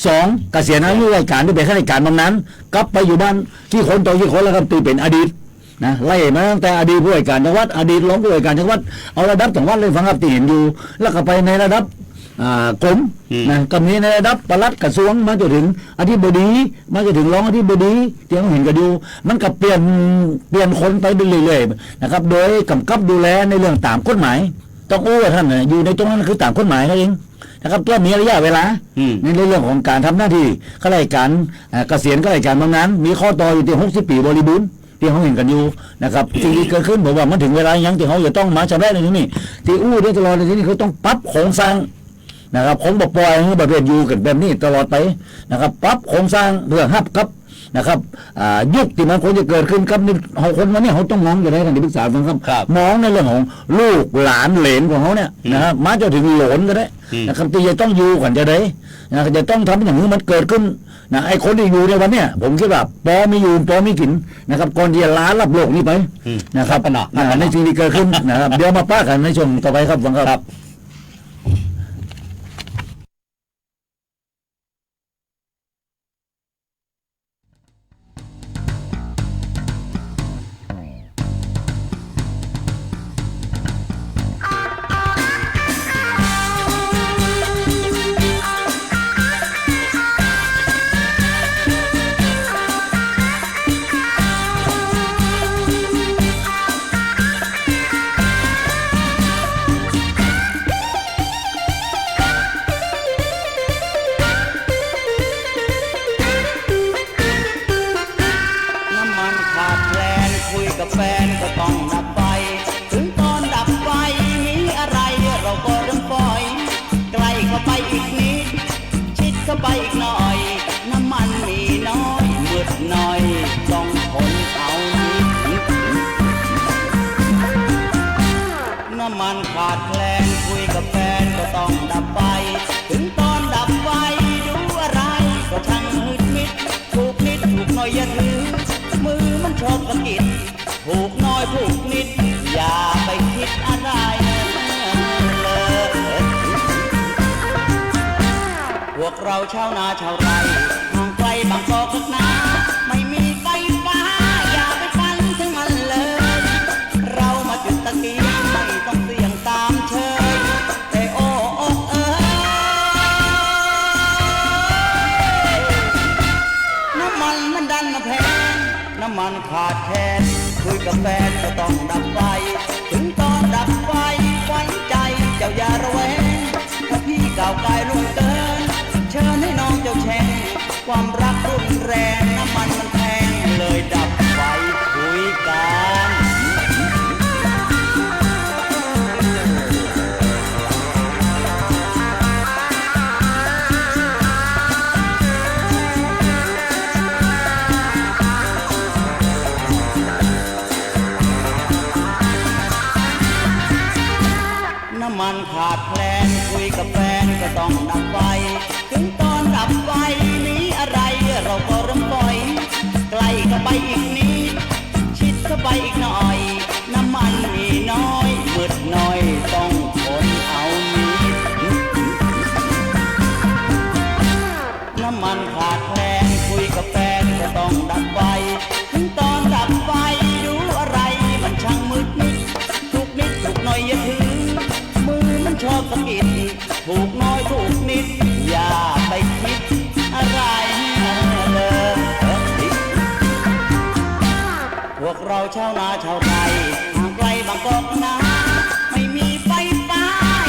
2เกษียณอายุราชการที่เป็นข้าราชการบำนาญกลับไปอยู่บ้านที่คนต่อที่คนแล้วครับตีเป็นอดีตนะไล่มาตั้งแต่อดีตผู้ว่าการจังหวัดอดีตรองผู้ว่าการจังหวัดเอาระดับจังหวัดเลยฟังครับที่เห็นอยู่แล้วก็ไปในระดับกรมนะก็มีในระดับปลัดกระทรวงมาจนถึงอธิบดีมาจนถึงรองอธิบดีที่เราเห็นกันอยู่มันก็เปลี่ยนคนไปเรื่อยๆนะครับโดยกำกับดูแลในเรื่องตามกฎหมายต้องอู้ว่าท่านอยู่ในตรงนั้นคือตามกฎหมายนั่นเองนะครับก็มีระยะเวลาในเรื่องของการทำหน้าที่ข้าราชการเกษียณข้าราชการบำนาญมีข้อต่ออยู่ที่60 ปีบริบูรณ์ที่เขาเห็นกันอยู่นะครับสิ่งที่เกิดขึ้นบอกว่ามันถึงเวลายังที่เขาจะต้องมาชำระในที่นี้ที่อู้ได้ตลอดในที่นี้เขาต้องปรับโครงสร้างนะครับของบ่ปล่อยให้ประเภทอยู่กันแบบนี้ตลอดไปนะครับปรับโครงสร้างเพื่อรับกับนะครับยุคที่มันควรจะเกิดขึ้นครับนี่เขาคนวันนี้เขาต้องมองอย่างไรกันที่ปรึกษาฟังครับมองในเรื่องของลูกหลานเหลนของเขาเนี่ยนะครับมาจนถึงหลนก็ได้นะครับที่จะต้องอยู่กันจะได้นะจะต้องทำอย่างนี้มันเกิดขึ้นนะไอ้คนที่อยู่ในวันเนี้ยผมคิดว่าพอมีอยู่พอมีกินนะครับก่อนที่จะล้ารับโลกนี้ไปนะครับในสิ่งที่เกิดขึ้นนะครับเดี๋ยวมาป้ากันในช่วงต่อไปครับฟังครับ น่อยอย่าถือมือมันชอบสะกิดถูกน้อยถูกนิดอย่าไปคิดอะไรเลยพวกเราชาวนาชาวไร่ห่างไกลบางกอกนักหนาไม่มีไฟฟ้าอย่าไปฝันถึงมันเลยเรามาจุดตะเกียงไม่ต้องเสี่ยงตามเชยแต่โอ้อกน้ำมันดันมาแพงน้ำมันขาดแคลนคุยกับแฟนก็ต้องดับไฟถึงตอนดับไฟหวั่นใจเจ้าอย่าระแวงถ้าพี่ก้าวกายลุกเกินเชิญให้น้องเจ้าแช่งความรักรุนแรงน้ำมันแพงเลยดับไฟคุยกันน้ำมันขาดแคลนคุยกับแฟนก็ต้องดับไฟถึงตอนดับไฟนี้อะไรเราก็เริ่มปล่อยใกล้เข้าไปอีกนิดชิดเข้าไปอีกหน่อยน้ำมันมีน้อยมืดหน่อยต้องทนเอานิดน้ำมันขาดแคลนคุยกับแฟนก็ต้องดับไฟถึงตอนดับไฟดูอะไรมันช่างมืดนิดทุกนิดทุกหน่อยอย่าถือมือมันชอบสะกิดถูกน้อยถูกนิดอย่าไปคิดอะไรเลยพวกเราชาวนาชาวไร่ห่างไกลบางกอกนาไม่มีไฟฟ้า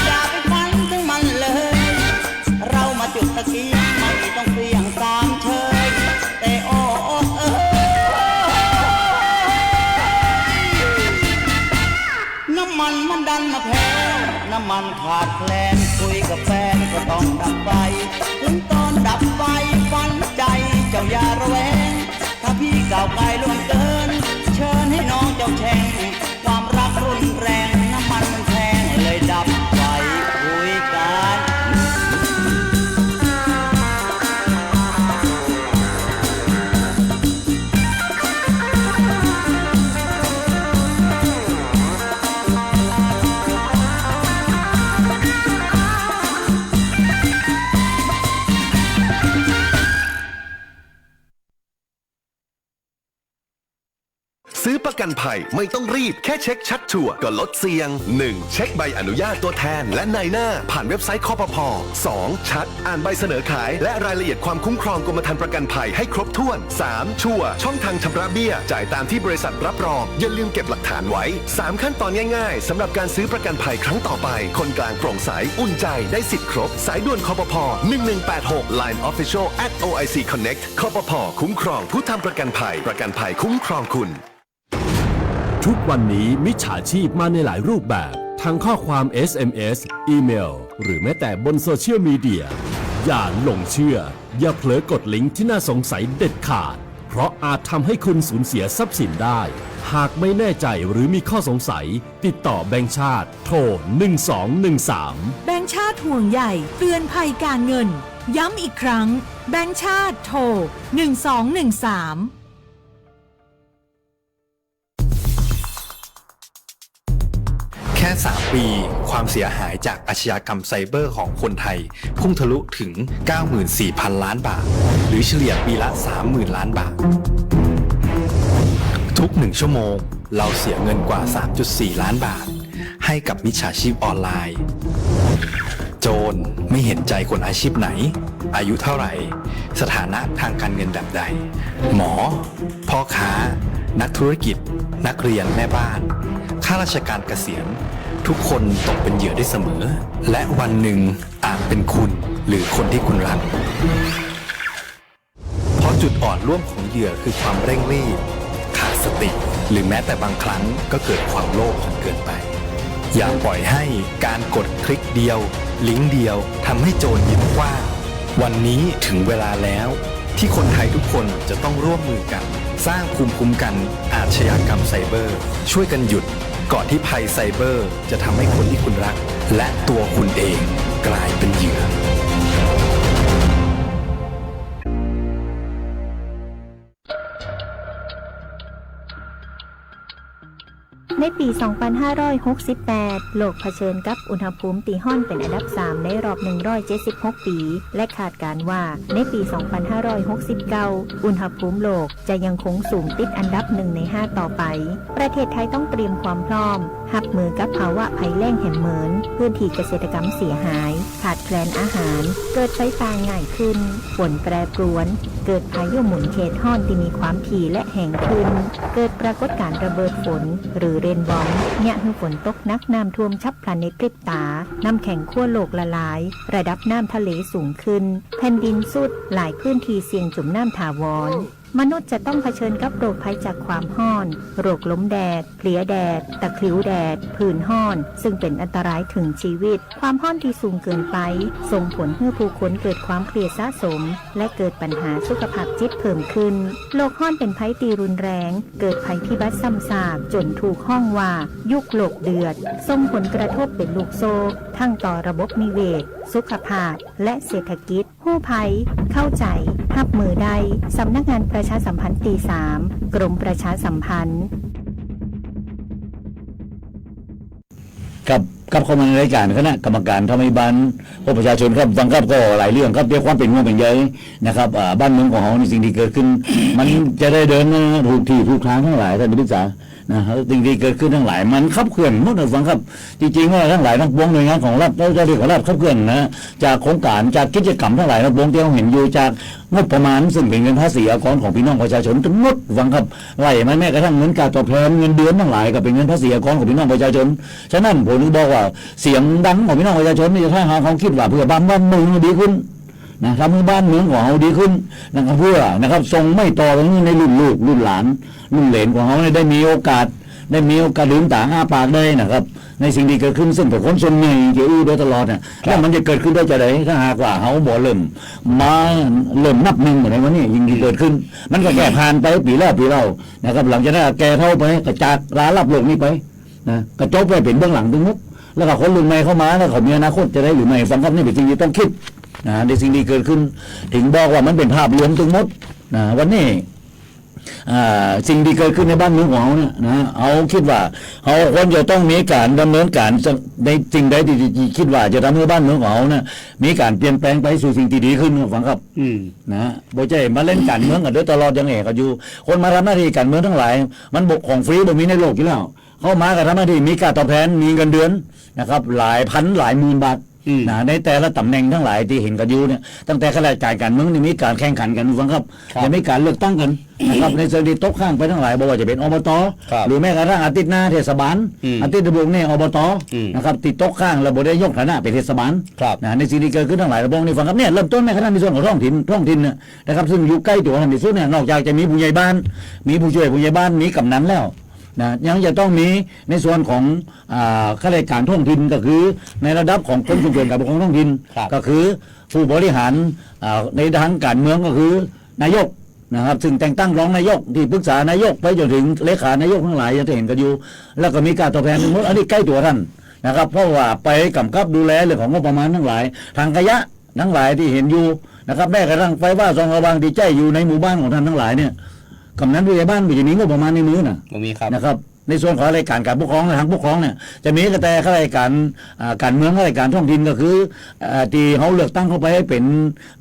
อย่าไปฝันถึงมันเลยเรามาจุดตะเกียงไม่ต้องเสี่ยงตามเชยแต่โอ้น้ำมันดันมาแพงน้ำมันขาดแคลนคุยกับแฟนก็ต้องดับไฟถึงตอนดับไฟฝันใจเจ้าอย่าระแวงถ้าพี่ก้าวไกลล่วงเกินเชิญให้น้องเจ้าแช่งความรักรุนแรงน้ำมันแพงเลยดับไฟคุยกัน ซื้อประกันภัยไม่ต้องรีบแค่เช็คชัดชัวร์ก็ลดเสี่ยง 1. เช็คใบอนุญาตตัวแทนและนายหน้าผ่านเว็บไซต์คปภ. 2. ชัดอ่านใบเสนอขายและรายละเอียดความคุ้มครองกรมธรรม์ประกันภัยให้ครบถ้วน 3. ชัวร์ช่องทางชำระเบี้ยจ่ายตามที่บริษัทรับรองอย่าลืมเก็บหลักฐานไว้ 3 ขั้นตอนง่ายๆสำหรับการซื้อประกันภัยครั้งต่อไปคนกลางโปร่งใสอุ่นใจได้สิทธิ์ครบสายด่วนคปภ. 1186 Line Official @OIC Connect คปภ.คุ้มครองผู้ทำประกันภัยคุ้มครองคุณทุกวันนี้มิจฉาชีพมาในหลายรูปแบบทั้งข้อความ SMS อีเมลหรือแม้แต่บนโซเชียลมีเดียอย่าหลงเชื่ออย่าเผลอกดลิงก์ที่น่าสงสัยเด็ดขาดเพราะอาจทำให้คุณสูญเสียทรัพย์สินได้หากไม่แน่ใจหรือมีข้อสงสัยติดต่อแบงก์ชาติโทร1213แบงก์ชาติห่วงใหญ่เตือนภัยการเงินย้ำอีกครั้งแบงก์ชาติโทร1213แค่ 3 ปีความเสียหายจากอาชญากรรมไซเบอร์ของคนไทยพุ่งทะลุถึง 94,000 ล้านบาทหรือเฉลี่ยปีละ 30,000 ล้านบาททุก1ชั่วโมงเราเสียเงินกว่า 3.4 ล้านบาทให้กับมิจฉาชีพออนไลน์โจรไม่เห็นใจคนอาชีพไหนอายุเท่าไหร่สถานะทางการเงินแบบใดหมอพ่อค้านักธุรกิจนักเรียนแม่บ้านข้าราชการเกษียณทุกคนตกเป็นเหยื่อได้เสมอและวันหนึ่งอาจเป็นคุณหรือคนที่คุณรักเพราะจุดอ่อนร่วมของเหยื่อคือความเร่งรีบขาดสติหรือแม้แต่บางครั้งก็เกิดความโลภจนเกินไปอย่าปล่อยให้การกดคลิกเดียวลิงก์เดียวทำให้โจรยิ้มกว้างวันนี้ถึงเวลาแล้วที่คนไทยทุกคนจะต้องร่วมมือกันสร้างภูมิคุ้มกันอาชญากรรมไซเบอร์ช่วยกันหยุดก่อนที่ภัยไซเบอร์จะทำให้คนที่คุณรักและตัวคุณเองกลายเป็นเหยื่อ ในปี 2568 โลกเผชิญกับอุณหภูมิตีห้อนเป็นอันดับ 3 ในรอบ 176 ปี และคาดการณ์ว่าในปี 2569 อุณหภูมิโลกจะยังคงสูงติดอันดับ 1 ใน 5 ต่อไป ประเทศไทยต้องเตรียมความพร้อมรับมือกับภาวะภัยแล้งแห่งเหมินพื้นที่เกษตรกรรมเสียหายขาดแคลนอาหารเกิดไฟป่าง่ายขึ้นฝนแปรปรวนเกิดพายุหมุนเขตห้อนที่มีความถี่และแห้งขึ้นเกิดปรากฏการณ์ระเบิดฝนหรือเรนบอมเนี่ยคือฝนตกหนักน้ำท่วมฉับพลันในพริบตาน้ำแข็งขั้วโลกละลายระดับน้ำทะเลสูงขึ้นแผ่นดินสุดหลายพื้นที่เสี่ยงจุ่มน้ำถาวรมนุษย์จะต้องเผชิญกับโรคภัยจากความร้อนโรคล้มแดดเพลียแดดตะคริวแดดผื่นร้อนซึ่งเป็นอันตรายถึงชีวิตความร้อนที่สูงเกินไปส่งผลให้ผู้คนเกิดความเครียดสะสมและเกิดปัญหาสุขภาพจิตเพิ่มขึ้นโรคร้อนเป็นภัยตีรุนแรงเกิดภัยพิบัติซ้ำซากจนถูกห้องว่ายุคโลกเดือดส่งผลกระทบเป็นลูกโซ่ทั้งต่อระบบนิเวศสุขภาพและเศรษฐกิจผู้ภัยเข้าใจรับมือได้สำนักงานประชาสัมพันธ์ตี 3 กรมประชาสัมพันธ์กับเข้ามาในรายการคณะกรรมการธรรมิบาลพบประชาชนครับฟังครับก็หลายเรื่องครับด้วยความเป็นห่วงเป็นใยนะครับบ้านเมืองของเราในสิ่งที่เกิดขึ้น มันจะได้เดินถูกที่ถูกทางทั้งหลายท่านที่ปรึกษานะครับสิ่งที่เกิดขึ้นทั้งหลายมันขับเคลื่อนหมดเลยฟังครับจริงๆว่าทั้งหลายทั้งปวงหน่วยงานของรัฐเจ้าหน้าที่ของรัฐขับเคลื่อนนะจากโครงการจากกิจกรรมทั้งหลายทั้งปวงที่เราเห็นอยู่จากงบประมาณซึ่งเป็นเงินภาษีอากรของพี่น้องประชาชนทั้งหมดฟังครับไล่มาแม้กระทั่งเงินการตอบแทนเงินเดือนทั้งหลายก็เป็นเงินภาษีอากรของพี่น้องประชาชนฉะนั้นผมถึงบอกว่าเสียงดังของพี่น้องประชาชนนี่ถ้าหาความคิดว่าเพื่อบ้านเมืองดีขึ้นนะทำให้บ้านเมืองของเราดีขึ้นนะครับเพื่อนะครับส่งไม่ต่อไปในรุ่นลูกรุ่นหลานรุ่นเหลนของเราได้มีโอกาสลืมตาอ้าปากได้นะครับในสิ่งที่เกิดขึ้นซึ่งเป็นคนส่วนใหญ่ที่อู้โดยตลอดเนี่ยแล้วมันจะเกิดขึ้นได้จะไหนถ้าหากว่าเขาบ่เริ่มนับหนึ่งเหมือนในวันนี้ยิ่งที่เกิดขึ้นมันก็แก่ผ่านไปปีแล้วนะครับหลังจากนั้นแก่เท่าไปกระจากลาลับโลกนี้ไปนะกระจบไปเป็นเบื้องหลังตรงนู้นแล้วก็คนรุ่นใหม่เข้ามาแล้วเขามีอนาคตจะได้หรือไม่ฟังครับนี่เป็นสิ่งที่ต้องคิดนะในสิ่งที่เกิดขึ้นถึงบอกว่ามันเป็นภาพรวมทั้งหมดนะวันนี้สิ่งที่เกิดขึ้นในบ้านเมืองของเราเนี่ยนะเอาคิดว่าเขาควรจะต้องมีการดำเนินการในสิ่งใดที่คิดว่าจะทำให้บ้านเมืองของเราเนี่ยมีการเปลี่ยนแปลงไปสู่สิ่งที่ดีขึ้นฟังครับนะบ่ใช่มาเล่นการเมืองกันโดยตลอดยังไงก็อยู่คนมาทำหน้าที่การเมืองทั้งหลายมันบกของฟรีบ่มีในโลกอยู่แล้วเข้ามากับทำหน้าที่มีการตอบแทนมีเงินเดือนนะครับหลายพันหลายหมื่นบาทในแต่ละตำแหน่งทั้งหลายที่เห็นกันอยู่เนี่ยตั้งแต่ข้าราชการเมืองนี่มีการแข่งขันกันฟังครับจะมีการเลือกตั้งกันนะครับในเซอร์ดีตกข้างไปทั้งหลายบอกว่าจะเป็นอบตหรือแม้กระทั่งอาทิตย์หน้าเทศบาลอาทิตย์บุกเนี่ยอบตนะครับติดตกข้างระบบได้ยกฐานะเป็นเทศบาลในสิ่งที่เกิดขึ้นทั้งหลายระบบนี่ฟังครับเนี่ยเริ่มต้นแม้กระทั่งในส่วนของท้องถิ่นเนี่ยนะครับซึ่งอยู่ใกล้ตัวท่านที่สุดเนี่ยนอกจากจะมีผู้ใหญ่บ้านมีผู้ช่วยผู้ใหญ่บ้านมีกำนันแล้วนะยังจะต้องมีในส่วนของข้าราชการท้องถิ่นก็คือในระดับของกรมส่งเสริมการปกครองท้องถิ่นก็คือผู้บริหารในทางการเมืองก็คือนายกนะครับซึ่งแต่งตั้งรองนายกที่ปรึกษานายกไปจนถึงเลขานายกทั้งหลายจะเห็นกันอยู่แล้วก็มีการตอบแทนทั้งหมดอันนี้ใกล้ตัวท่านนะครับเพราะว่าไปกำกับดูแลเรื่องของงบประมาณทั้งหลายทางขยะทั้งหลายที่เห็นอยู่นะครับแม้กระทั่งไฟว่าซองระวางที่ใจอยู่ในหมู่บ้านของท่านทั้งหลายเนี่ยกำนันผู้ใหญ่บ้านมีงบประมาณในมือน่ะมีครับนะครับในส่วนของรายการปกครองทางปกครองเนี่ยจะมีแต่ข้าราชการการเมืองข้าราชการท้องถิ่นก็คือที่เขาเลือกตั้งเข้าไปให้เป็น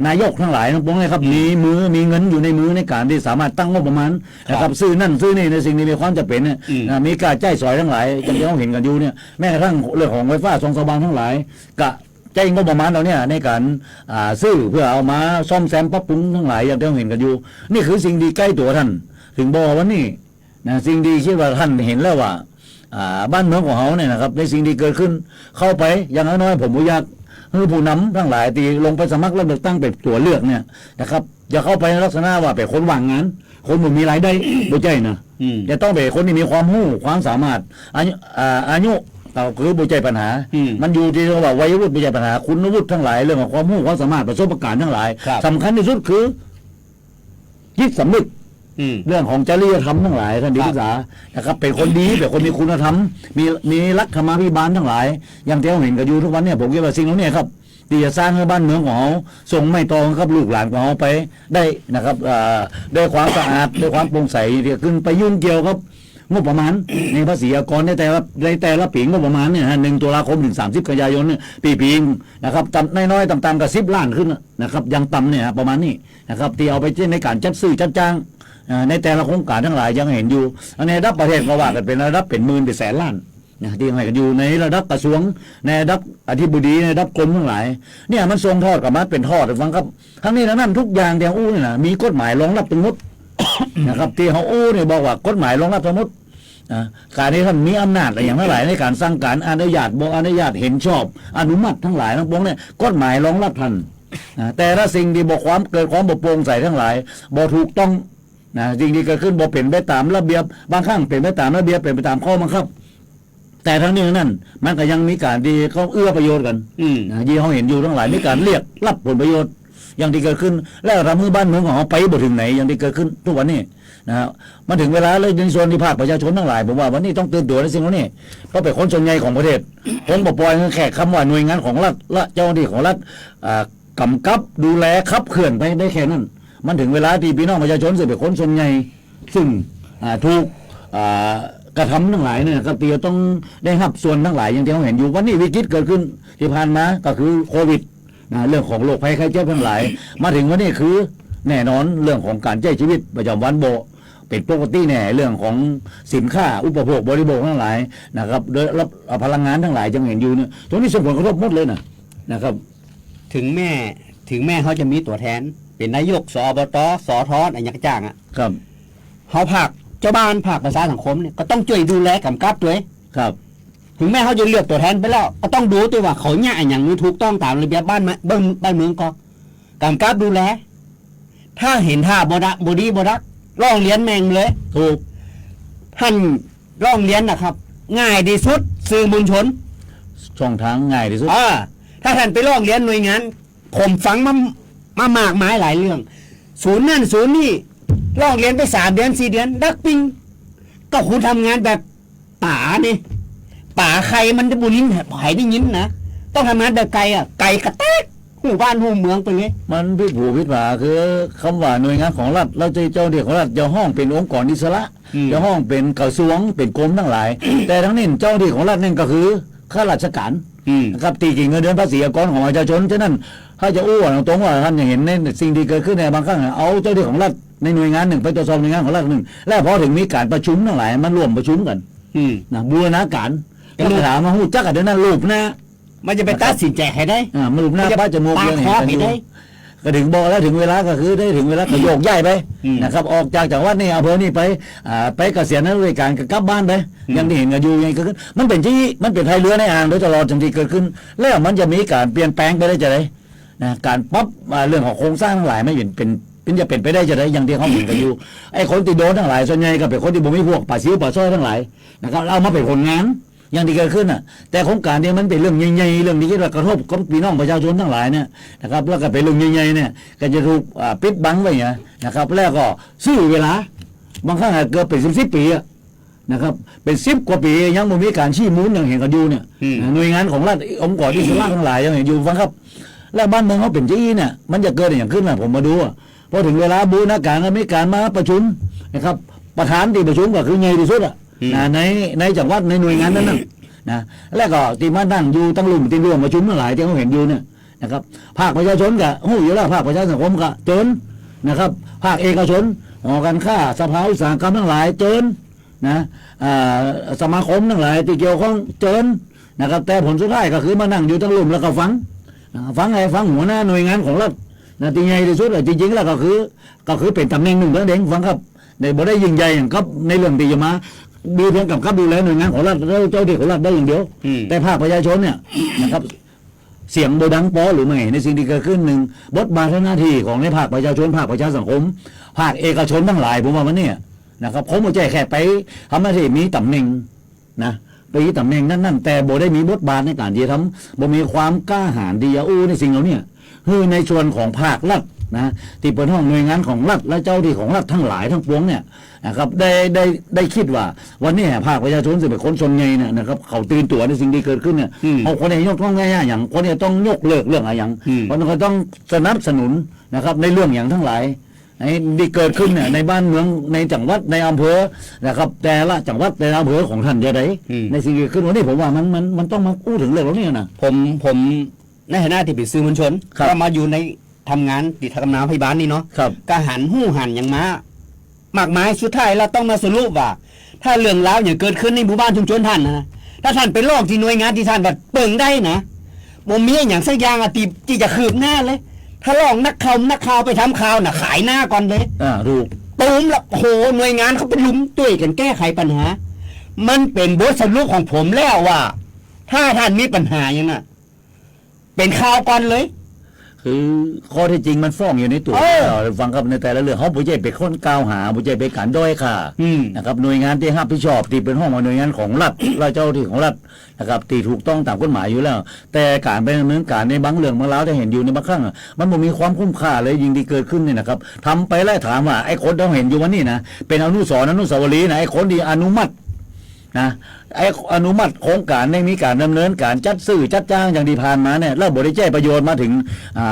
นายกทั้งหลายทั้งปวงเลยครับมีเงินอยู่ในมือในการที่สามารถตั้งงบประมาณนะครับซื้อนั่นซื้อนี่ในสิ่งที่มีความจำเป็นเนี่ยมีการจ่ายสอยทั้งหลายอย่างที่เราเห็นกันอยู่เนี่ยแม้กระทั่งเรื่องของไฟฟ้าส่องสว่างทั้งหลายกะใจงบประมาณเราเนี่ยในการซื้อเพื่อเอามาซ่อมแซมปรับปรุงทั้งหลายอย่างที่เราเห็นกันอยู่นี่คือสิ่งที่ใกล้ตัวท่านถึงบอกวันนี้นะสิ่งที่คิดว่าท่านเห็นแล้วว่าบ้านเมืองของเขาเนี่ยนะครับในสิ่งที่เกิดขึ้นเข้าไปอย่างน้อยผมอยากให้ผู้นำทั้งหลายที่ลงไปสมัครเลือกตั้งเป็นตัวเลือกเนี่ยนะครับอย่าเข้าไปในลักษณะว่าเป็นคนว่างงานคนบ่มีรายได้บ่ใช่นะจะต้องเป็นคนที่มีความรู้ความสามารถอายุเราคือบุญใจปัญหามันอยู่ที่ว่าวัยวุฒิบุญใจปัญหาคุณวุฒิทั้งหลายเรื่องของความรู้ความสามารถประสบการณ์ทั้งหลายสำคัญที่สุดคือจิตสำนึกเรื่องของจริยธรรมทั้งหลายท่านที่ปรึกษานะครับเป็นคนดีเป็นคนมีคุณธรรมมีรักธรรมาภิบาลทั้งหลายอย่างที่เราเห็นกันอยู่ทุกวันเนี่ยผมคิดว่าสิ่งเหล่านี้ครับที่จะสร้างให้บ้านเมืองของเราส่งไม่ตรงครับลูกหลานของเราไปได้นะครับด้วยความสะอาดด้วยความโปร่งใสที่ขึ้นไปยุ่งเกี่ยวครับ งบประมาณ ในภาษีอากรในแต่ละปีงบประมาณเนี่ย1 ตุลาคมถึง30 กันยายนเนี่ยปีนะครับน้อยๆต่ำๆกับ10 ล้านขึ้นนะครับยังต่ำเนี่ยประมาณนี้นะครับที่เอาไปในการจัดซื้อจัดจ้างในแต่ละโครงการทั้งหลายยังเห็นอยู่ในระดับประเทศก็ว่ากันเป็นระดับเป็นหมื่นเป็นแสนล้านนะที่ให้กันอยู่ในระดับกระทรวงในระดับอธิบดีในระดับกรมทั้งหลายเนี่ยมันส่งทอดกับมาเป็นทอดฟังครับทั้งนี้ทั้งนั้นทุกอย่างที่อู้เนี่ยนะมีกฎหมายรองรับทั้งหมด นะครับที่เขาอู้เนี่ยบอกว่ากฎหมายรองรับทั้งหมดการที่ท่านมีอำนาจอะไรอย่างทั้งหลายในการสั่งการอนุญาตบอกอนุญาตเห็นชอบอนุมัติทั้งหลายทั้งปวงเนี่ยกฎหมายรองรับท่านแต่ละสิ่งที่บอกความเกิดความบ่โปร่งใสทั้งหลายบ่ถูกต้องสิ่งที่เกิดขึ้นบ่เป็นไปตามระเบียบบางครั้งเป็นไปตามระเบียบเป็นไปตามข้อบังคับแต่ทั้งนี้นั่นมันก็ยังมีการที่เขาเอื้อประโยชน์กันที่เขาเห็นอยู่ทั้งหลายมีการเรียกรับผลประโยชน์อย่างที่เกิดขึ้นแล้วทำให้บ้านเมืองของเขาไปบ่ถึงไหนอย่างที่เกิดขึ้นทุกวันนี้นะครับมันถึงเวลาเลยในส่วนที่ภาคประชาชนทั้งหลายผมว่าวันนี้ต้องตื่นตัวในสิ่งเหล่านี้เพราะเป็นคนส่วนใหญ่ของประเทศผมบอกปล่อยแค่คำว่าหน่วยงานของรัฐและเจ้าหน้าที่ของรัฐกำกับดูแลขับเคลื่อนไปได้แค่นั้นมันถึงเวลาที่พี่น้องประชาชนจะเป็นคนส่วนใหญ่ซึ่งถูกกระทำทั้งหลายเนี่ยครับที่จะต้องได้รับส่วนทั้งหลายอย่างที่เราเห็นอยู่วันนี้วิกฤตเกิดขึ้นที่ผ่านมาก็คือโควิดเรื่องของโรคภัยไข้เจ็บทั้งหลายมาถึงวันนี้คือแน่นอนเรื่องของการใช้ชีวิตประจำวันโบเป็นปกติแน่เรื่องของสินค้าอุปโภคบริโภคทั้งหลายนะครับโดยรับพลังงานทั้งหลายจังเห็นอยู่เนี่ยตรงนี้ส่งผลกระทบหมดเลยนะครับถึงแม่เขาจะมีตัวแทนเป็นนายกสอบตสอทอะไรอย่างจ้างอ่ะครับเขาภาคเจ้าบ้านภาคประชาสังคมเนี่ยก็ต้องช่วยดูแลกำกับด้วยครับถึงแม้เขาจะเลือกตัวแทนไปแล้วก็ต้องดูด้วยว่าเขาเนี่ยอย่างนี้ถูกต้องตามระเบียบบ้านเมืองก็กำกับดูแลถ้าเห็นท่าบดีร้องเรียนแมงเลยถูกท่านร้องเรียนนะครับง่ายที่สุดสื่อมวลชนช่องทางง่ายที่สุดถ้าท่านไปร้องเรียนหน่วยงานผมฟังมามากมายหลายเรื่องศูนย์นั่นศูนย์นี่ร้องเรียนไป3 เดือน4 เดือนดักปิงก็คุณทำงานแบบป่านี่ป่าใครมันจะบุญยินหายได้ยินนะต้องทำงานแบบไก่ไก่กระแตกหูบ้านหูเมืองไปเลยมันพิผูพิผาคือคำว่าหน่วยงานของรัฐเราจะเจ้าเดียของรัฐจะห้องเป็นองค์กรอิสระจะห้องเป็นกระทรวงเป็นกรมทั้งหลายแต่ทั้งนี้เจ้าเดียของรัฐนั่นก็คือข้าราชการนะครับตีกิ่งเงินเดือนภาษีอากรของประชาชนฉะนั้นถ้าจะอ้วนตรงว่าท่านอย่างเห็นในสิ่งที่เกิดขึ้นในบางครั้งเอาเจ้าเดียของรัฐในหน่วยงานหนึ่งไปตรวจสอบหน่วยงานของรัฐหนึ่งแล้วพอถึงมีการประชุมทั้งหลายมันร่วมประชุมกันบูรณาการก็ถามมาหูจักกันเดี๋ยวนั้นรูปนะมันจะไปตัดสินใจให้ได้มันรูปหน้าป้าจมูกเลยได้ก็ถึงบอกแล้วถึงเวลาก็คือได้ถึงเวลาก็โยกย้ายไปนะครับออกจากจังหวัดนี่อำเภอนี่ไปเกษียณราชการกลับบ้านไปยังที่เห็นกันอยู่ยังเกิดขึ้นมันเป็นที่มันเป็นไทยเรือในอ่างโดยตลอดจนที่เกิดขึ้นแล้วมันจะมีการเปลี่ยนแปลงไปได้จะได้การปรับเรื่องของโครงสร้างทั้งหลายไม่เป็นจะเป็นไปได้จะได้อย่างที่เขาเห็นกันอยู่ไอ้คนที่โดนทั้งหลายส่วนใหญ่ก็เป็นคนที่บ่มีพวกป่าซิวป่าซ้อยทั้งหลายนะครับเอามาเป็นผลงานอย่างที่เกิดขึ้นแต่โครงการนี้มันเป็นเรื่องใหญ่ๆเรื่องนี้ที่กระทบกับพี่น้องประชาชนทั้งหลายเนี่ยนะครับแล้วก็เป็นเรื่องใหญ่ๆเนี่ยก็จะถูกปิดบังไว้นะครับแล้วก็ซื้อเวลาบางครั้งเกือบเป็น10 ปีนะครับเป็น10 กว่าปียังไม่มีการชี้มูลอย่างเห็นกันอยู่เนี่ยหน่วยงานของรัฐองค์กรอิสระทั้งหลายยังเห็นอยู่ฟังครับแล้วบ้านเมืองเขาเป็นจี้เนี่ยมันจะเกิดอย่างขึ้นผมมาดูพอถึงเวลาบูรณาการมีการมาประชุมนะครับประธานที่ประชุมก็คือใหญ่ที่สุดในจังหวัดในหน่วยงานนั้นนะแล้วก็ที่มานั่งอยู่ตั้งลุ่มที่ร่วมประชุมทั้งหลายที่เขาเห็นอยู่เนี่ยนะครับภาคประชาชนก็หูอยู่แล้วภาคประชาสังคมก็เจิญนะครับภาคเอกชนหอการค้าสภาอุตสาหกรรมทั้งหลายเจิญนะสมาคมทั้งหลายที่เกี่ยวข้องเจิญนะครับแต่ผลสุดท้ายก็คือมานั่งอยู่ตั้งลุ่มแล้วก็ฟังหัวหน้าหน่วยงานของรัฐที่ใหญ่ที่สุดจริงๆแล้วก็คือเป็นตำแหน่งหนึ่งนั่นเองฟังครับในบ่ได้ยิ่งใหญ่อย่างกับในเรื่องที่จะมาดูเพียงกับดูแลหน่วยงานของรัฐเจ้าที่ของรัฐได้อย่างเดียวแต่ภาคประชาชนเนี่ยนะครับเสียงโบดังปอหรือไม่ในสิ่งที่เกิดขึ้นหนึ่งบทบาทหน้าที่ของในภาคประชาชนภาคประชาสังคมภาคเอกชนทั้งหลายผมว่ามันเนี่ยนะครับผมไม่ใช่แค่ไปทำหน้าที่มีตำแหน่งนะไปตำแหน่งนั่นแต่โบได้มีบทบาทในการที่ทำโบมีความกล้าหาญดีอู้ในสิ่งเหล่านี้คือในส่วนของภาครัฐนะที่เป็นห้องหน่วยงานของรัฐและเจ้าที่ของรัฐทั้งหลายทั้งปวงเนี่ยนะครับได้คิดว่าวันนี้ภาคประชาชนจะเป็นคนส่วนใหญ่เนี่ยนะครับเขาตื่นตัวในสิ่งที่เกิดขึ้นเนี่ยเอาคนนี้ยกต้องง่ายอย่างคนนี้ต้องยกเลิกเรื่องอะไรอย่างคนนี้ต้องสนับสนุนนะครับในเรื่องอย่างทั้งหลาย ไอ้ที่เกิดขึ้นเนี่ยในบ้านเมืองในจังหวัดในอำเภอนะครับแต่ละจังหวัดแต่ละอำเภอของท่านจะได้ในสิ่งที่เกิดขึ้นวันนี้ผมว่ามันต้องมาพูดถึงเรื่องเหล่านี้นะผมในฐานะที่เป็นสื่อมวลชนก็มาอยู่ในทำงานที่ทำงานพยาบาลนี่เนาะก็หันหู้หันอย่างมามากมายสุดท้ายเราต้องมาสรุปว่าถ้าเรื่องราวอย่างเกิดขึ้นในหมู่บ้านชุมชนท่านนะถ้าท่านไปลอกที่หน่วยงานที่ท่านแบบเปิงได้นะบ่มีอย่างสักอย่างอะที่จะคืบหน้าเลยถ้าลองนักข่าวไปทำข่าวน่ะขายหน้าก่อนเลยถูกตูมละโหหน่วยงานเขาเป็นลุมตุ้ยกันแก้ไขปัญหามันเป็นบทสรุปของผมแล้วว่าถ้าท่านมีปัญหาอย่างน่ะเป็นข่าวก่อนเลยคือข้อที่จริงมันฟ้องอยู่ในตัวฟังกับในแต่ละเรื่องเขาผู้ใหญ่เป็นคนกล่าวหาผู้ใหญ่เป็นการด้อยค่ะนะครับหน่วยงานที่รับผิดชอบที่เป็นห้องหน่วยงานของรัฐและเจ้าที่ของรัฐนะครับที่ถูกต้องตามกฎหมายอยู่แล้วแต่การไปดำเนินการในบางเรื่องบางราวที่เห็นอยู่ในบางครั้งมันบ่มีความคุ้มค่าเลยยิ่งที่เกิดขึ้นเนี่ยนะครับทำไปแล้วถามว่าไอ้คนที่เราเห็นอยู่วันนี้นะเป็นอนุสาวรีย์นะไอ้คนที่อนุมัตินะไอ้อนุมัติโครงการได้มีการดำเนินการจัดซื้อจัดจ้างอย่างที่ผ่านมาเนี่ยแล้วบริจาคประโยชน์มาถึง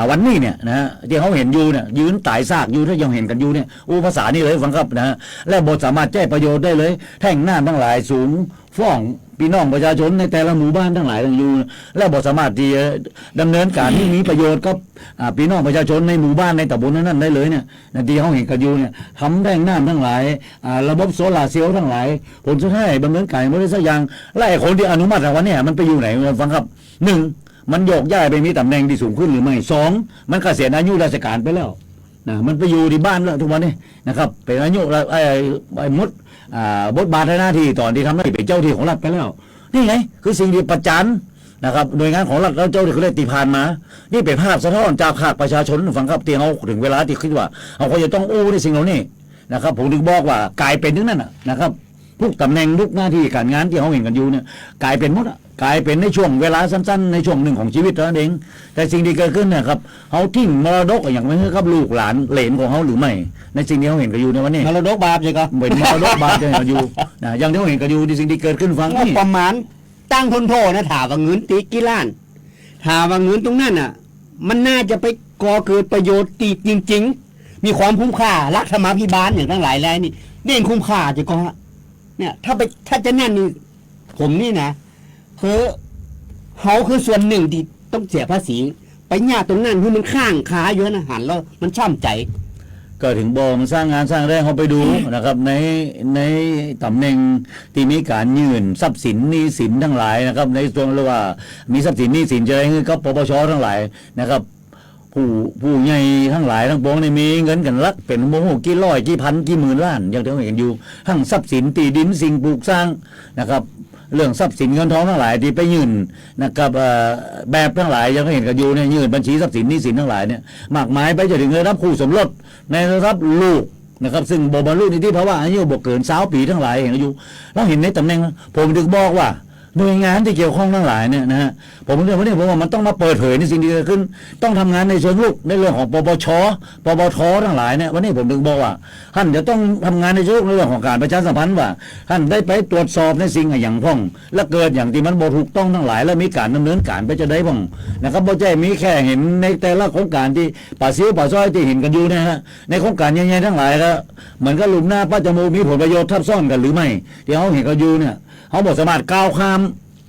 วันนี้เนี่ยนะที่เขาเห็นอยู่เนี่ยยืนตายซากอยู่ถ้ายังเห็นกันอยู่เนี่ยภาษานี่เลยฟังครับนะและบทสามารถแจ้ประโยชน์ได้เลยแท่งหน้าทั้งหลายสูงฟ้องพี่น้องประชาชนในแต่ละหมู่บ้านทั้งหลายทั้งอยู่และบทสามารถที่ดำเนินการที่มีประโยชน์กับพี่น้องประชาชนในหมู่บ้านในตำบลนั้นได้เลยเนี่ยที่เขาเห็นกันอยู่เนี่ยทำแท่งหน้าทั้งหลายระบบโซลาร์เซลล์ทั้งหลายผลสุดท้ายดำเนินการไม่ได้สักอย่างและไอ้คนที่อนุมัติวันนี้มันไปอยู่ไหนฟังครับ1มันโยกย้ายไปมีตำแหน่งที่สูงขึ้นหรือไม่2มันเกษียณอายุราชการไปแล้วนะมันไปอยู่ที่บ้านแล้วทุกวันนี้นะครับเป็นอายุไอ้มดบทบาทหน้าที่ตอนที่ทำหน้าที่เป็นเจ้าที่ของรัฐไปแล้วนี่ไงคือสิ่งที่ประจันนะครับหน่วยงานของรัฐแล้วเจ้าที่เขาได้ตีผ่านมานี่เป็นภาพสะท้อนจากภาคประชาชนฟังครับที่เขาถึงเวลาที่คิดว่าเขาจะต้องอู้ในสิ่งเหล่านี้นะครับผมถึงบอกว่ากลายเป็นถึงนั่นนะครับทุกตำแหน่งทุกหน้าที่การงานที่เขาเห็นกันอยู่เนี่ยกลายเป็นหมดกลายเป็นในช่วงเวลาสั้นๆในช่วงหนึ่งของชีวิตเท่านั้นเองแต่สิ่งที่เกิดขึ้นเนี่ยครับเขาทิ้งมรดกอย่างไม่ใช่ครับลูกหลานเหลนของเขาหรือไม่ในสิ่งที่เขาเห็นกันอยู่ในวันนี้มรดกบาปใช่ไหมเป็นมรดกบาปที่เห็นกันอยู่นะอย่างที่เขาเห็นกันอยู่ในสิ่งที่เกิดขึ้นฟังนี่ประมาณตั้งทนโทษนะถามว่าเงินตีกี่ล้านถามว่าเงินตรงนั้นอ่ะมันน่าจะไปก่อเกิดประโยชน์ตีจริงๆมีความคุ้มค่ารักธรรมาภิบาลอย่างทั้งหลายแล้วนี่เด่นคุ้มค่าจะก็เนี่ยถ้าจะแน่นนี่ผมนี่นะคือเขาคือส่วนหนึ่งที่ต้องเสียภาษีไปญาติตรงนั้นคือมันข้างขาอยู่นะหันแล้วมันช่ำใจก็ถึงบอกมันสร้างงานสร้างแรงเขาไปดูนะครับในตำแหน่งที่มีการยื่นทรัพย์สินหนี้สินทั้งหลายนะครับในส่วนเรียกว่ามีทรัพย์สินหนี้สินจะอะไรเงี้ยก็ปปชทั้งหลายนะครับผู้ใหญ่ทั้งหลายทั้งปวงนี่มีเงินกันลักเป็นโมโหกี่ร้อยกี่พันกี่หมื่นล้านอย่างที่เราเห็นอยู่ทั้งทรัพย์สินที่ดินสิ่งปลูกสร้างนะครับเรื่องทรัพย์สินเงินทองทั้งหลายที่ไปยื่นนะครับแบบทั้งหลายยังเห็นกันอยู่เนี่ยยื่นบัญชีทรัพย์สินหนี้สินทั้งหลายเนี่ยมากมายไปจนถึงระดับคู่สมรสในระดับลูกนะครับซึ่งบรรลุนิติภาวะอายุบวกเกิน20 ปีทั้งหลายเห็นอยู่เราเห็นในตำแหน่งผมถึงบอกว่าหน่วยงานที่เกี่ยวข้องทั้งหลายเนี่ยนะฮะผมเรื่องวันนี้ผมว่ามันต้องมาเปิดเผยในสิ่งที่เกิดขึ้นต้องทำงานในเชิงลุกในเรื่องของปปช.ปปท.ทั้งหลายเนี่ยวันนี้ผมถึงบอกว่าท่านจะต้องทำงานในเชิงลุกในเรื่องของการประชาสัมพันธ์ว่าท่านได้ไปตรวจสอบในสิ่งอย่างพ่องและเกิดอย่างที่มันบ่ถูกต้องทั้งหลายแล้วมีการดำเนินการไปจะได้พ่องนะครับบ่ใช่มีแค่เห็นในแต่ละโครงการที่ป่าซิวป่าซอยที่เห็นกันอยู่นะฮะในโครงการใหญ่ๆทั้งหลายแล้วเหมือนกับลุมหน้าป้าจมูกมีผลประโยชน์ทับซ้อนกันหรือไม่ที่เขาเห็นกันอยู่เนี่ยเขาบอกสามารถก้าวข้าม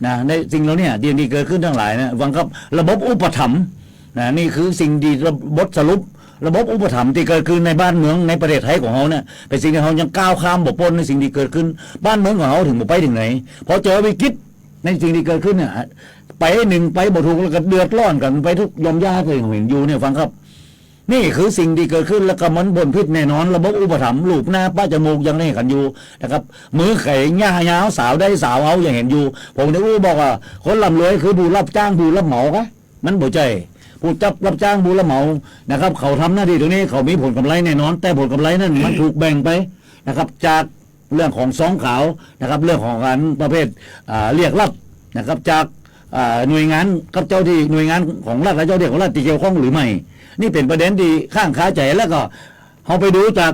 นะในสิ่งเหล่านี้ที่เกิดขึ้นทั้งหลายนะฟังครับระบบอุปถัมภ์นะนี่คือสิ่งที่บทสรุประบบอุปถัมภ์ที่เกิดขึ้นในบ้านเมืองในประเทศไทยของเขาเนี่ยเป็นสิ่งที่เขายังก้าวข้ามบ่พ้นในสิ่งที่เกิดขึ้นบ้านเมืองของเขาถึงบ่ไปถึงไหนพอเจอวิกฤตในสิ่งที่เกิดขึ้นเนี่ยไปหนึ่งไปบ่ถูกแล้วก็เดือดร้อนกันไปทุกยอมย่าเคยเห็นอยู่เนี่ยฟังครับนี่คือสิ่งที่เกิดขึ้นแล้วก็มันบนพิษแน่นอนระบบอุปถัมภ์ลูกหน้าป้าจมูกยังได้กันอยู่นะครับมือไข่ย่ายาวสาวได้สาวเอาอย่างเห็นอยู่ผมได้บอกว่าคนร่ำรวยคือผู้รับจ้างผู้รับเหมาคะมันบ่ใจผู้จับรับจ้างผู้รับเหมานะครับเขาทำหน้าที่ตรงนี้เขามีผลกำไรแน่นอนแต่ผลกำไรนั้นมันถูกแบ่งไปนะครับจากเรื่องของซองขาวนะครับเรื่องของการประเภทเรียกรับนะครับจากหน่วยงานกับเจ้าที่หน่วยงานของรัฐและเจ้าที่ของรัฐที่เกี่ยวข้องหรือไม่นี่เป็นประเด็นที่ข้างคาใจแล้วก็เขาไปดูจาก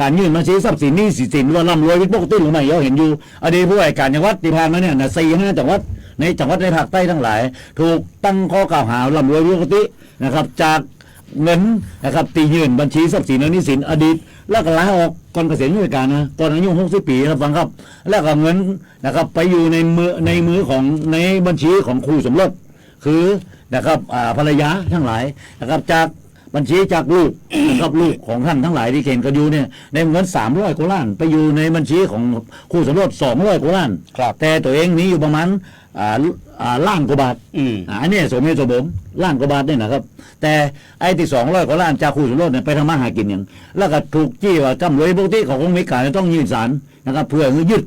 การยื่นบัญชีทรัพย์สินหนี้สินว่าร่ำรวยเป็นปกติหรือไม่เราเห็นอยู่อดีตผู้ว่าการจังหวัดที่ผ่านมาเนี่ย4-5 จังหวัดในภาคใต้ทั้งหลายถูกตั้งข้อกล่าวหาร่ำรวยปกตินะครับจาก เงินนะครับตียื่นบัญชีทรัพย์สินและหนี้สินอดีตแล้วก็ลาออกก่อนเกษียณราชการนะตอนอายุ60 ปีครับฟังครับแล้วก็เงินนะครับไปอยู่ในมือของในบัญชีของคู่สมรสคือนะครับภรรยาทั้งหลายนะครับจากบัญชีจากลูกนะครับลูกของท่านทั้งหลายที่เข็นกันอยู่เนี่ยในเงิน300 กว่าล้านไปอยู่ในบัญชีของคู่สมรส200 กว่าล้านแต่ตัวเองมีอยู่ประมาณล้านกว่าบาทอันนี้สมเหตุสมผลล้านกว่าบาทเนี่ยนะครับแต่ไอ้ที่200 กว่าล้านจากคู่สมรสเนี่ยไปทำมาหากินอย่างแล้วก็ถูกจี้ว่าจำเลยปกติขององค์มีการต้องยื่นศาลนะครับเพื่อยึด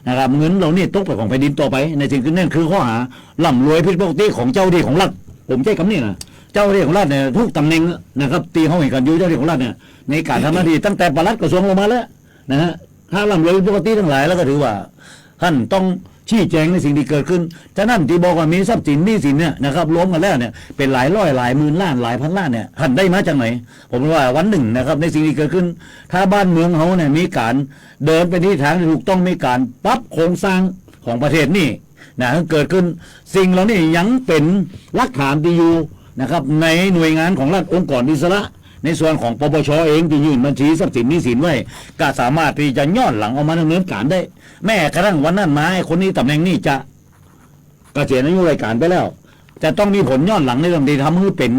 นะครับเงินเหล่านี้ตกไปของแผ่นดินต่อไปในสิ่งที่นั่นคือข้อหาล่ำรวยผิดปกติของเจ้าที่ของรัฐผมใช้คำนี้นะเจ้าที่ของรัฐเนี่ยทุกตำแหน่งนะครับตีเขาเห็นกันอยู่เจ้าที่ของรัฐเนี่ยในการทำหน้าที่ตั้งแต่ปลัดกระทรวงลงมาแล้วนะฮะถ้าล่ำรวยปกติทั้งหลายแล้วก็ถือว่าท่านต้องชี้แจงในสิ่งที่เกิดขึ้นฉะนั้นที่บอกว่ามีทรัพย์สินหนี้สินเนี่ยนะครับรวมกันแล้วเนี่ยเป็นหลายร้อยหลายหมื่นล้านหลายพันล้านเนี่ยท่านได้มาจากไหนผมว่าวันหนึ่งนะครับในสิ่งที่เกิดขึ้นถ้าบ้านเมืองเขาเนี่ยมีการเดินไปที่ทางที่ถูกต้องมีการปรับโครงสร้างของประเทศนี่นะเกิดขึ้นสิ่งเหล่านี้ยังเป็นหลักฐานที่อยู่นะครับในหน่วยงานของรัฐองค์กรอิสระในส่วนของปปชเองที่ยื่นบัญชีทรัพย์สินหนี้สินไว้ก็สามารถที่จะย้อนหลังเอามาดำเนินการได้แม้กระทั่งวันนั้นมาไอ้คนนี้ตำแหน่งนี้จะเกษียณอายุราชการไปแล้วจะต้องมีผลย้อนหลังในเรื่องที่ทำให้เป็น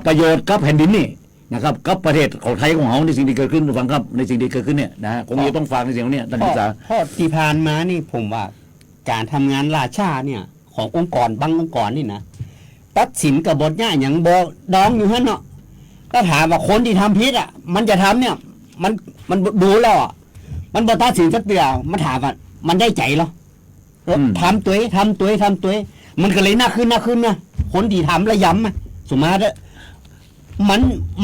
ประโยชน์กับแผ่นดินนี่นะครับกับประเทศของไทยของเขาในสิ่งที่เกิดขึ้นฟังครับในสิ่งที่เกิดขึ้นเนี่ยนะคงจะต้องฟังในสิ่งนี้ท่านศึกษาเพราะที่ผ่านมานี่ผมว่าการทำงานราชาเนี่ยขององค์กรบางองค์กรนี่นะตัดสินกับบทง่ายอย่างบอดองอยู่ฮะเนาะถ้าถามว่าคนที่ทำพิษอ่ะมันจะทำเนี่ยมันดูแล้วอ่ะมันบอตัดสินสักเดียวมันถามว่ามันได้ใจเหรอทำตัวมันก็เลยน่าขึ้นนะคนที่ทำระยำอ่ะสมมาตร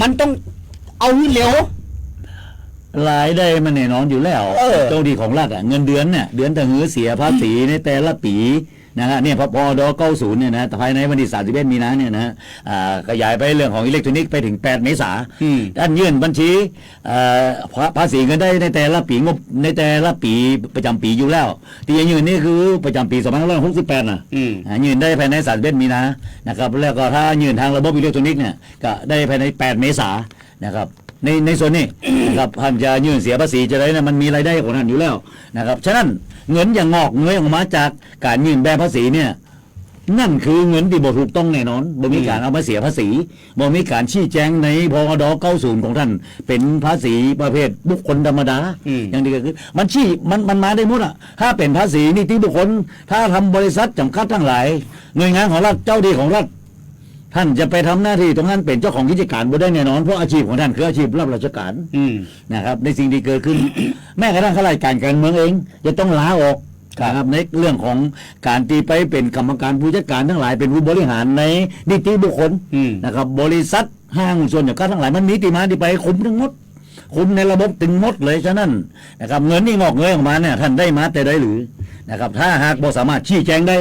มันต้องเอาให้เร็วรายได้มันแน่นอนอยู่แล้วเจ้าดีของรัฐเงินเดือนเนี่ยเดือนแต่เหือเสียภาษีในแต่ละปีนะฮะเนี่ยพอด90เนี่ยนะภายในวันที่31 มีนาเนี่ยนะขยายไปเรื่องของอิเล็กทรอนิกส์ไปถึง8 เมษายนท่านยื่นบัญชีภาษีเงินได้ในแต่ละปีงบในแต่ละปีประจำปีอยู่แล้วที่ยื่นนี่คือประจำปี2568นะยื่นได้ภายใน31 มีนานะครับแล้วก็ถ้ายื่นทางระบบอิเล็กทรอนิกส์เนี่ยก็ได้ภายใน8 เมษายนนะครับในส่วนนี้นะครับท่านจะยื่นเสียภาษีจะได้นะมันมีรายได้ของท่านอยู่แล้วนะครับฉะนั้นเงินอย่างงอกเงยออกมาจากการยื่นแบบภาษีเนี่ยนั่นคือเงินที่บ่ถูกต้องแน่นอนบ่มีการเอามาเสียภาษีบ่มีการชี้แจงในพรด90ของท่านเป็นภาษีประเภทบุคคลธรรมดาอย่างที่เกิดขึ้นมันมาได้หมดอ่ะถ้าเป็นภาษีนิติบุคคลถ้าทำบริษัทจำกัดทั้งหลายหน่วยงานของรัฐเจ้าดีของรัฐท่านจะไปทำหน้าที่ตรงนั้นเป็นเจ้าของกิจการบ่ได้แน่นอนเพราะอาชีพของท่านคืออาชีพรับราชการนะครับในสิ่งที่เกิดขึ้นแม้กระทั่งข้าราชการเมืองเองจะต้องลาออกนะครับในเรื่องของการตีไปเป็นกรรมการผู้จัดการทั้งหลายเป็นผู้บริหารในนิติบุคคลนะครับบริษัทห้างส่วนอย่างก็ทั้งหลายมันมีที่มาที่ไปคุมทั้งหมดคุมในระบบถึงหมดเลยฉะนั้นนะครับเงินนี่งอกเงยออกมาเนี่ยท่านได้มาแต่ได้หรือนะครับถ้าหากบ่สามารถชี้แจงได้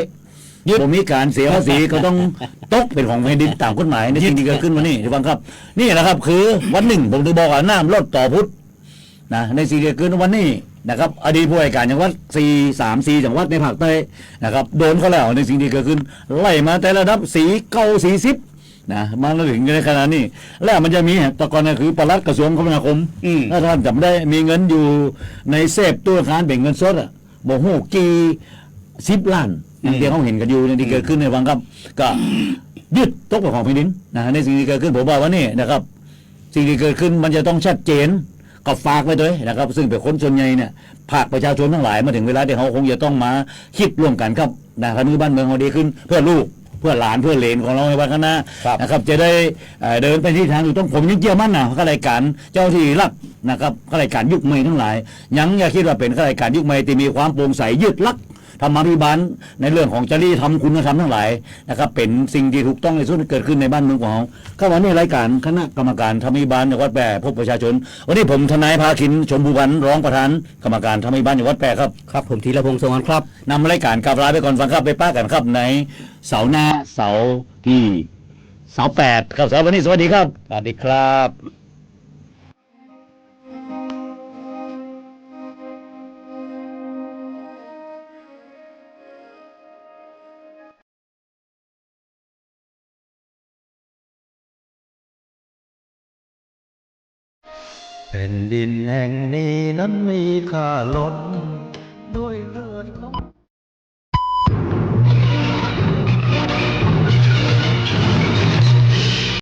ผมมีการเสียภาษีก็ต้องตกเป็นของแผ่นดินตามกฎหมายในสิ่งที่เกิดขึ้นวันนี้ทุกท่านครับนี่แหละครับคือวันหนึ่งผมจะบอกว่าน้ำลดต่อพุทธนะในสิ่งที่เกิดขึ้นวันนี้นะครับอดีตผู้ว่าการจังหวัด4 จังหวัดในภาคใต้นะครับโดนเขาแล้วในสิ่งที่เกิดขึ้นไล่มาแต่ระดับ40นะมาถึงในขณะนี้แล้วมันจะมีตะกอนก็คือปลัดกระทรวงคมนาคมถ้าท่านจำได้มีเงินอยู่ในเซฟตู้ธนาคารเป็นเงินสดอ่ะบอกโหกี่10 ล้านอย่างที่เขาเห็นกันอยู่ในที่เกิดขึ้นในวังครับก็ยึดตกเป็นของแผ่นดินนะในสิ่งที่เกิดขึ้นผมว่าวันนี้นะครับสิ่งที่เกิดขึ้นมันจะต้องชัดเจนก็ฝากไว้ด้วยนะครับซึ่งเป็นคนส่วนใหญ่เนี่ยภาคประชาชนทั้งหลายมาถึงเวลาที่เขาคงจะต้องมาคิดร่วมกันครับนะครับบ้านเมืองเราดีขึ้นเพื่อลูกเพื่อหลานเพื่อเหลนของเราในวันข้างหน้านะครับจะได้เดินไปที่ทางถูกต้องผมยังเชื่อมั่นนะข้าราชการเจ้าที่รัฐนะครับข้าราชการยุคใหม่ทั้งหลายยังอย่าคิดว่าเป็นข้าราชการยุคใหม่ที่มีความโปร่งใสยึดลักธรรมาภิบาลในเรื่องของจริยธรรมคุณธรรมทั้งหลายนะครับเป็นสิ่งที่ถูกต้องในส่วนที่เกิดขึ้นในบ้านเมืองของเราเข้ามาในรายการคณะกรรมการธรรมาภิบาลจังหวัดแพร่พบประชาชนวันนี้ผมทนายภาคินชมพูพันธ์รองประธานกรรมการธรรมาภิบาลจังหวัดแพร่ครับครับผมธีรพงษ์สงวนครับนำรายการกลับลาไปก่อนฟังครับไปป้ากันครับในเสาร์หน้าเสาร์ที่เสาร์8ครับวันนี้สวัสดีครับสวัสดีครับ แผ่นดินแห่งนี้นั้นมีค่าล้นด้วยเลือดของ